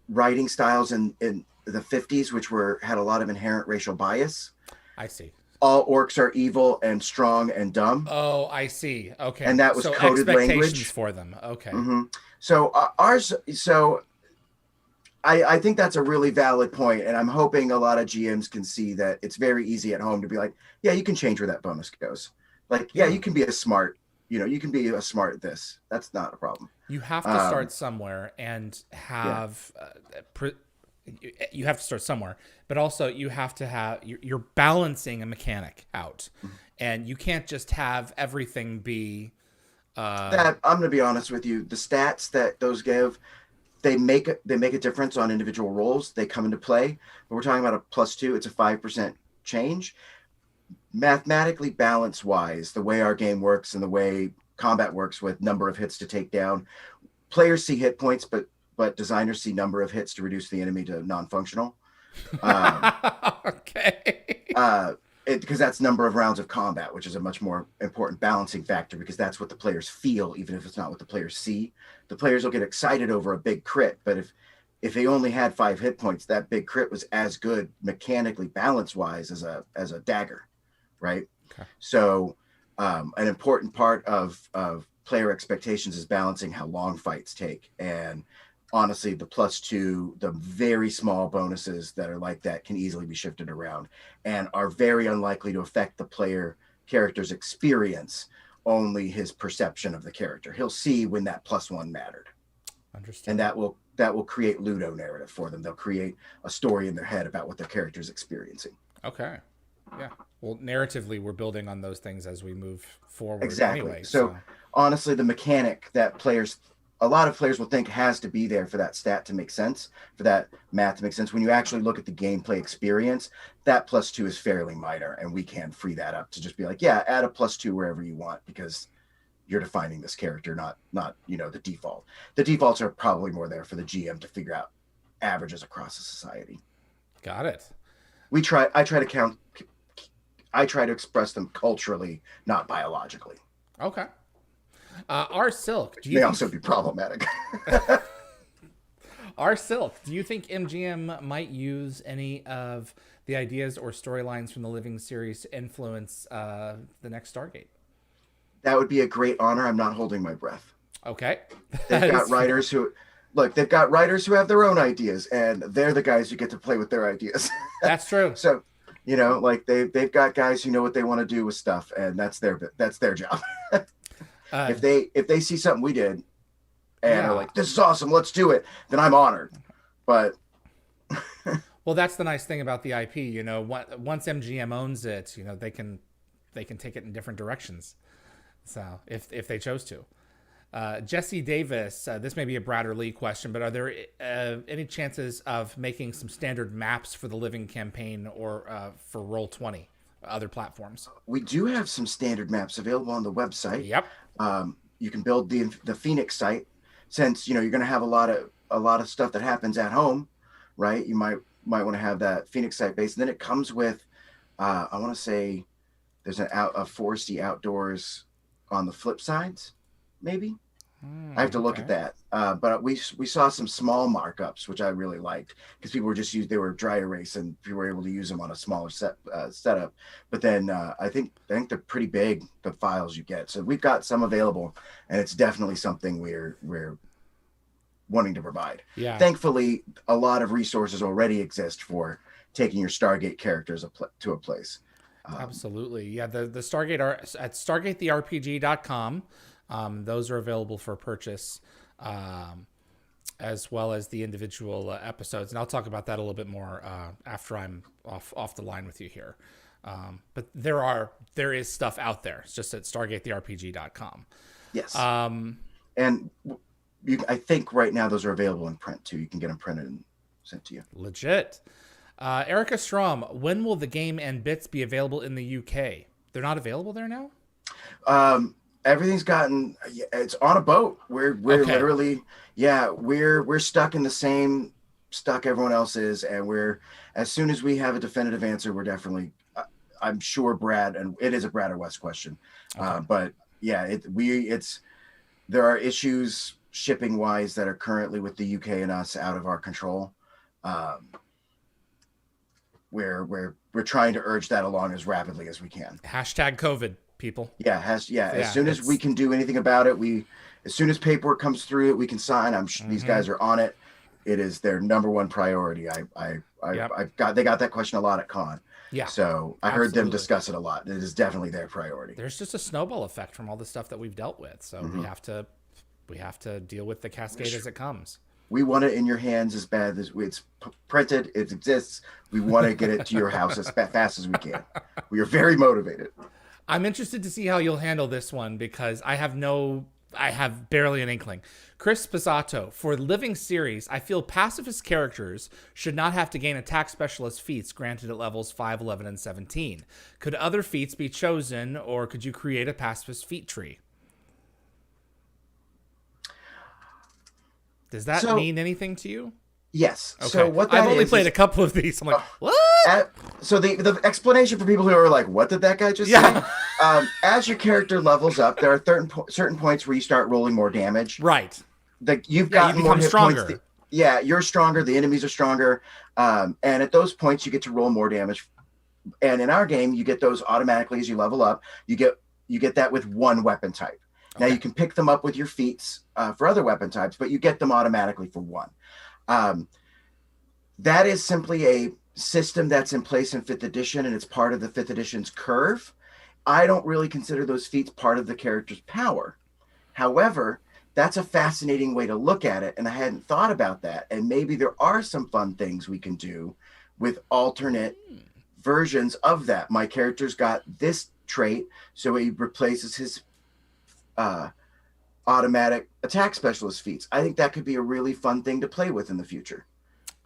writing styles in the 50s, which had a lot of inherent racial bias. I see. All orcs are evil and strong and dumb. Oh, I see. Okay. And that was coded language for them. Okay. Mm-hmm. So ours. So I think that's a really valid point, and I'm hoping a lot of GMs can see that it's very easy at home to be like, yeah, you can change where that bonus goes. Like, yeah, you can be a smart. You can be a smart this. That's not a problem. You have to start somewhere and have. You have to start somewhere, but also you have to have. You're balancing a mechanic out, and you can't just have everything be. That I'm going to be honest with you. The stats that those give, they make a difference on individual rolls. They come into play, but we're talking about a +2. It's a 5% change. Mathematically, balance wise, the way our game works and the way combat works with number of hits to take down, players see hit points, but designers see number of hits to reduce the enemy to non-functional. Okay. Because that's number of rounds of combat, which is a much more important balancing factor, because that's what the players feel, even if it's not what the players see. The players will get excited over a big crit, but if they only had 5 hit points, that big crit was as good mechanically balance-wise as a dagger, right? Okay. So an important part of player expectations is balancing how long fights take. And honestly, the +2, the very small bonuses that are like that can easily be shifted around and are very unlikely to affect the character's experience, only his perception of the character. He'll see when that +1 mattered. Understood. And that will create Ludo narrative for them. They'll create a story in their head about what their character's experiencing. Okay. Yeah. Well, narratively, we're building on those things as we move forward. Exactly. Anyway, so honestly, the mechanic that players a lot of players will think has to be there for that stat to make sense, for that math to make sense. When you actually look at the gameplay experience, that +2 is fairly minor, and we can free that up to just be like, yeah, add a +2 wherever you want, because you're defining this character, not the default. The defaults are probably more there for the GM to figure out averages across a society. Got it. I try to express them culturally, not biologically. Okay. R Silk, May also be problematic. R Silk, do you think MGM might use any of the ideas or storylines from the Living series to influence the next Stargate? That would be a great honor. I'm not holding my breath. Okay. They've got writers who have their own ideas, and they're the guys who get to play with their ideas. That's true. So, like they've got guys who know what they want to do with stuff, and that's their job. If they see something we did and are like, this is awesome, let's do it, then I'm honored. But well, that's the nice thing about the IP. Once MGM owns it, they can take it in different directions. So if they chose to. Jesse Davis, this may be a Brad or Lee question, but are there any chances of making some standard maps for the Living campaign or for Roll20, other platforms? We do have some standard maps available on the website. Yep. You can build the Phoenix site, since you're going to have a lot of stuff that happens at home, right? You might want to have that Phoenix site base, and then it comes with I want to say there's a foresty outdoors on the flip sides, maybe. I have to look at that. But we saw some small markups, which I really liked, because people were they were dry erase, and people were able to use them on a smaller setup. But then I think they're pretty big, the files you get. So we've got some available, and it's definitely something we're wanting to provide. Yeah. Thankfully, a lot of resources already exist for taking your Stargate characters to a place. Absolutely. Yeah. The Stargate are at StargateTheRPG.com. Those are available for purchase, as well as the individual episodes. And I'll talk about that a little bit more after I'm off the line with you here. But there is stuff out there. It's just at StargateTheRPG.com. Yes. And I think right now those are available in print too. You can get them printed and sent to you. Legit. Erica Strom, when will the game and bits be available in the UK? They're not available there now? Everything's it's on a boat. We're okay. Literally, we're stuck in the same stuck everyone else is. And as soon as we have a definitive answer, we're definitely, I'm sure Brad, and it is a Brad or West question. Okay. But yeah, there are issues shipping wise that are currently with the UK and us out of our control. We're trying to urge that along as rapidly as we can. Hashtag COVID, people. As soon as we can do anything about it, as soon as paperwork comes through it, we can sign. I'm sure these guys are on it. It is their number one priority. They got that question a lot at con. Yeah. So I heard them discuss it a lot. It is definitely their priority. There's just a snowball effect from all the stuff that we've dealt with. So we have to deal with the cascade as it comes. We want it in your hands as bad as it's printed. It exists. We want to get it to your house as fast as we can. We are very motivated. I'm interested to see how you'll handle this one, because I have barely an inkling. Chris Pizzato, for Living series, I feel pacifist characters should not have to gain attack specialist feats granted at levels 5, 11, and 17. Could other feats be chosen, or could you create a pacifist feat tree? Does that mean anything to you? Yes. Okay. So what that I've only played a couple of these. I'm like, what? So the explanation for people who are like, what did that guy just say? As your character levels up, there are certain points where you start rolling more damage. Right. You've got more hit stronger. Points. You're stronger. The enemies are stronger. And at those points, you get to roll more damage. And in our game, you get those automatically as you level up. You get that with one weapon type. Now you can pick them up with your feats for other weapon types, but you get them automatically for one. That is simply a system that's in place in 5th edition, and it's part of the 5th edition's curve. I don't really consider those feats part of the character's power. However, that's a fascinating way to look at it, and I hadn't thought about that. And maybe there are some fun things we can do with alternate versions of that. My character's got this trait, so he replaces his automatic attack specialist feats. I think that could be a really fun thing to play with in the future.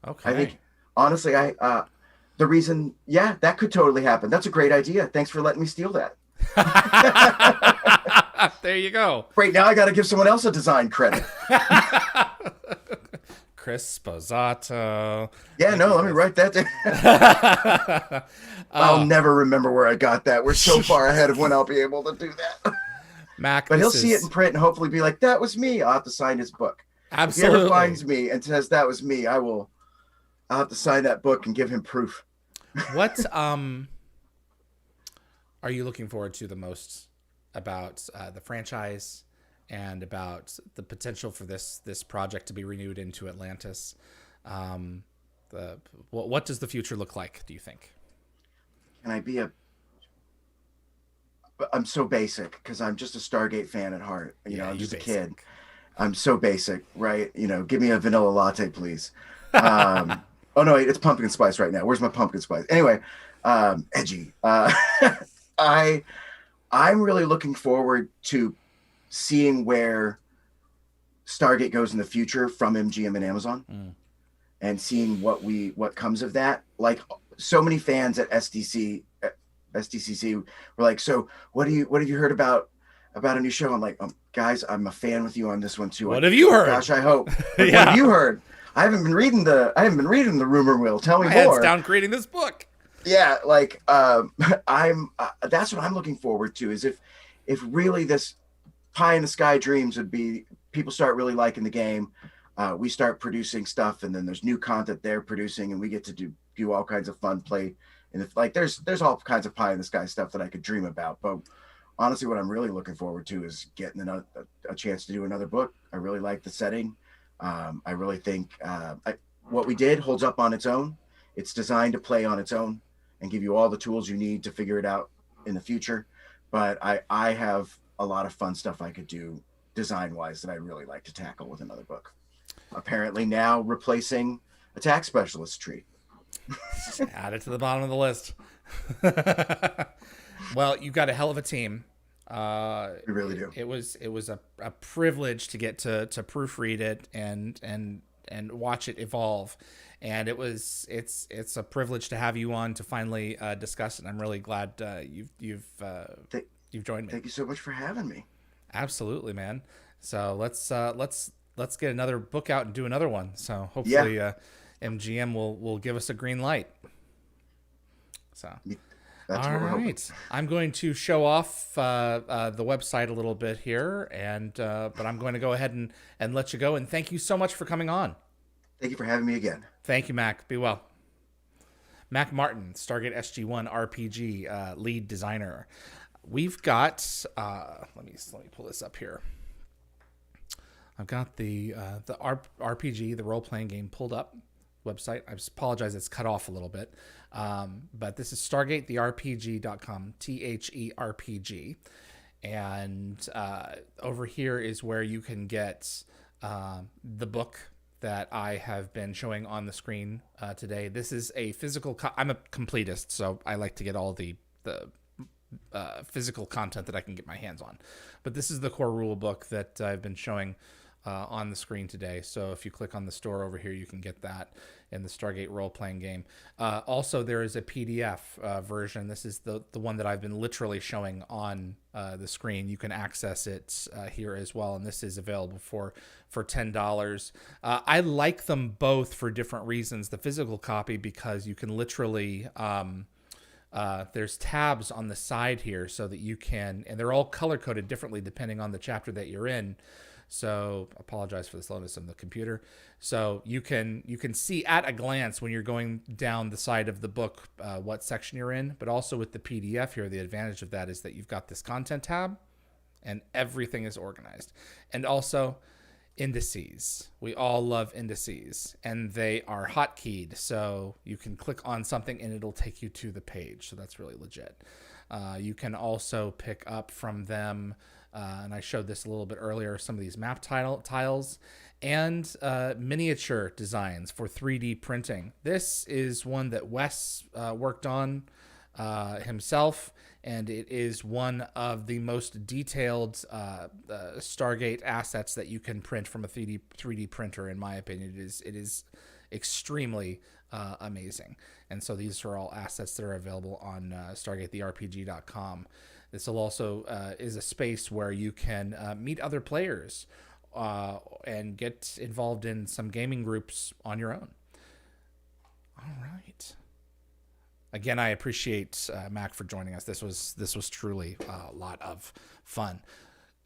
I Okay. think, honestly, the reason, yeah, that could totally happen. That's a great idea. Thanks for letting me steal that. There you go. Great. Now I got to give someone else a design credit. Chris Sposato. Yeah, no, let me write that down. I'll never remember where I got that. We're so far ahead of when I'll be able to do that. Mac, But he'll see it in print and hopefully be like, that was me. I'll have to sign his book. Absolutely. If he ever finds me and says that was me, I'll have to sign that book and give him proof. What are you looking forward to the most about the franchise and about the potential for this project to be renewed into Atlantis? What does the future look like, do you think? Can I be I'm so basic because I'm just a Stargate fan at heart. I'm just a kid. I'm so basic, right? Give me a vanilla latte, please. Oh no, wait, it's pumpkin spice right now. Where's my pumpkin spice? Anyway, edgy. I'm really looking forward to seeing where Stargate goes in the future from MGM and Amazon, and seeing what comes of that. Like so many fans at SDCC were like, so what have you heard about a new show? I'm like, guys, I'm a fan with you on this one too. What have you heard? Gosh, I hope. What have you heard? I haven't been reading the rumor mill. Tell me more. Head's down creating this book. Yeah, like that's what I'm looking forward to, is if really this pie in the sky dreams would be people start really liking the game, we start producing stuff, and then there's new content they're producing, and we get to do all kinds of fun play. And there's all kinds of pie in the sky stuff that I could dream about. But honestly, what I'm really looking forward to is getting a chance to do another book. I really like the setting. I really think what we did holds up on its own. It's designed to play on its own and give you all the tools you need to figure it out in the future. But I have a lot of fun stuff I could do design-wise that I really like to tackle with another book. Apparently now replacing Attack Specialist tree. Add it to the bottom of the list. Well, you've got a hell of a team. We really do. It was a privilege to get to proofread it and watch it evolve, and it's a privilege to have you on to finally discuss it. I'm really glad you've joined me. Thank you so much for having me. Absolutely, man. So let's get another book out and do another one. So hopefully MGM will give us a green light. So. That's all right, I'm going to show off the website a little bit here, but I'm going to go ahead and let you go. And thank you so much for coming on. Thank you for having me again. Thank you, Mac. Be well. Mack Martin, Stargate SG-1 RPG lead designer. We've got let me pull this up here. I've got the RPG, the role-playing game, pulled up. Website. I just apologize, it's cut off a little bit. But this is StargateTheRPG.com, THERPG. And over here is where you can get the book that I have been showing on the screen today. This is a physical... I'm a completist, so I like to get all the physical content that I can get my hands on. But this is the core rule book that I've been showing on the screen today. So if you click on the store over here, you can get that in the Stargate role-playing game. Also, there is a PDF version. This is the one that I've been literally showing on the screen. You can access it here as well, and this is available for $10. I like them both for different reasons. The physical copy, because you can literally... there's tabs on the side here so that you can... And they're all color-coded differently depending on the chapter that you're in. So apologize for the slowness of the computer. So you can see at a glance when you're going down the side of the book what section you're in. But also with the PDF here, the advantage of that is that you've got this content tab and everything is organized. And also indices. We all love indices, and they are hotkeyed. So you can click on something and it'll take you to the page. So that's really legit. You can also pick up from them... and I showed this a little bit earlier, some of these map tiles and miniature designs for 3D printing. This is one that Wes worked on himself, and it is one of the most detailed Stargate assets that you can print from a 3D printer. In my opinion, it is extremely amazing. And so these are all assets that are available on StargateTheRPG.com. This will also is a space where you can meet other players and get involved in some gaming groups on your own. All right. Again, I appreciate Mack for joining us. This was truly a lot of fun.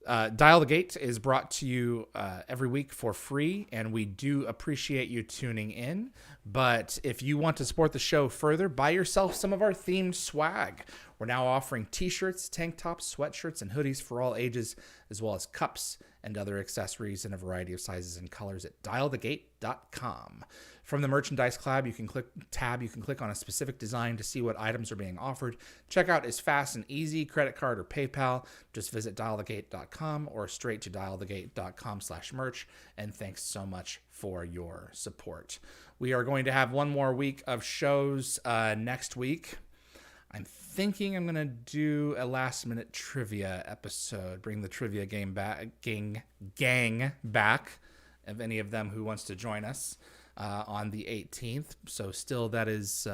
Dial the Gate is brought to you every week for free, and we do appreciate you tuning in. But if you want to support the show further, buy yourself some of our themed swag. We're now offering t-shirts, tank tops, sweatshirts, and hoodies for all ages, as well as cups and other accessories in a variety of sizes and colors at dialthegate.com. From the merchandise tab, you can click on a specific design to see what items are being offered. Checkout is fast and easy, credit card or PayPal. Just visit dialthegate.com or straight to dialthegate.com/merch. And thanks so much for your support. We are going to have one more week of shows next week. I'm thinking I'm going to do a last-minute trivia episode, bring the trivia gang back, of any of them who wants to join us on the 18th. So still that is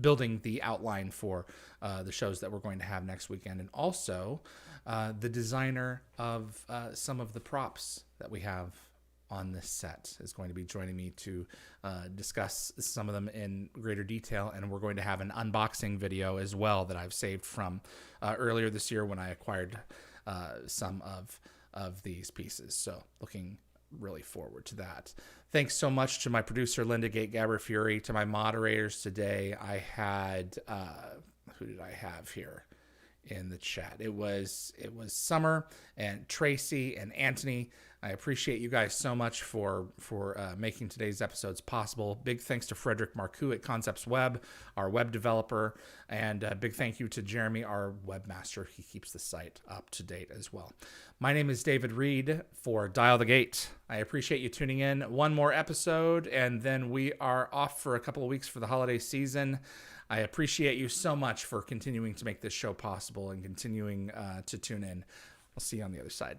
building the outline for the shows that we're going to have next weekend. And also the designer of some of the props that we have on this set is going to be joining me to discuss some of them in greater detail. And we're going to have an unboxing video as well that I've saved from earlier this year when I acquired some of these pieces. So looking really forward to that. Thanks so much to my producer, Linda Gate Fury, to my moderators today. I had, who did I have here in the chat? It was Summer and Tracy and Anthony. I appreciate you guys so much for making today's episodes possible. Big thanks to Frederick Marcoux at Concepts Web, our web developer, and a big thank you to Jeremy, our webmaster. He keeps the site up to date as well. My name is David Reed for Dial the Gate. I appreciate you tuning in. One more episode, and then we are off for a couple of weeks for the holiday season. I appreciate you so much for continuing to make this show possible and continuing to tune in. I'll see you on the other side.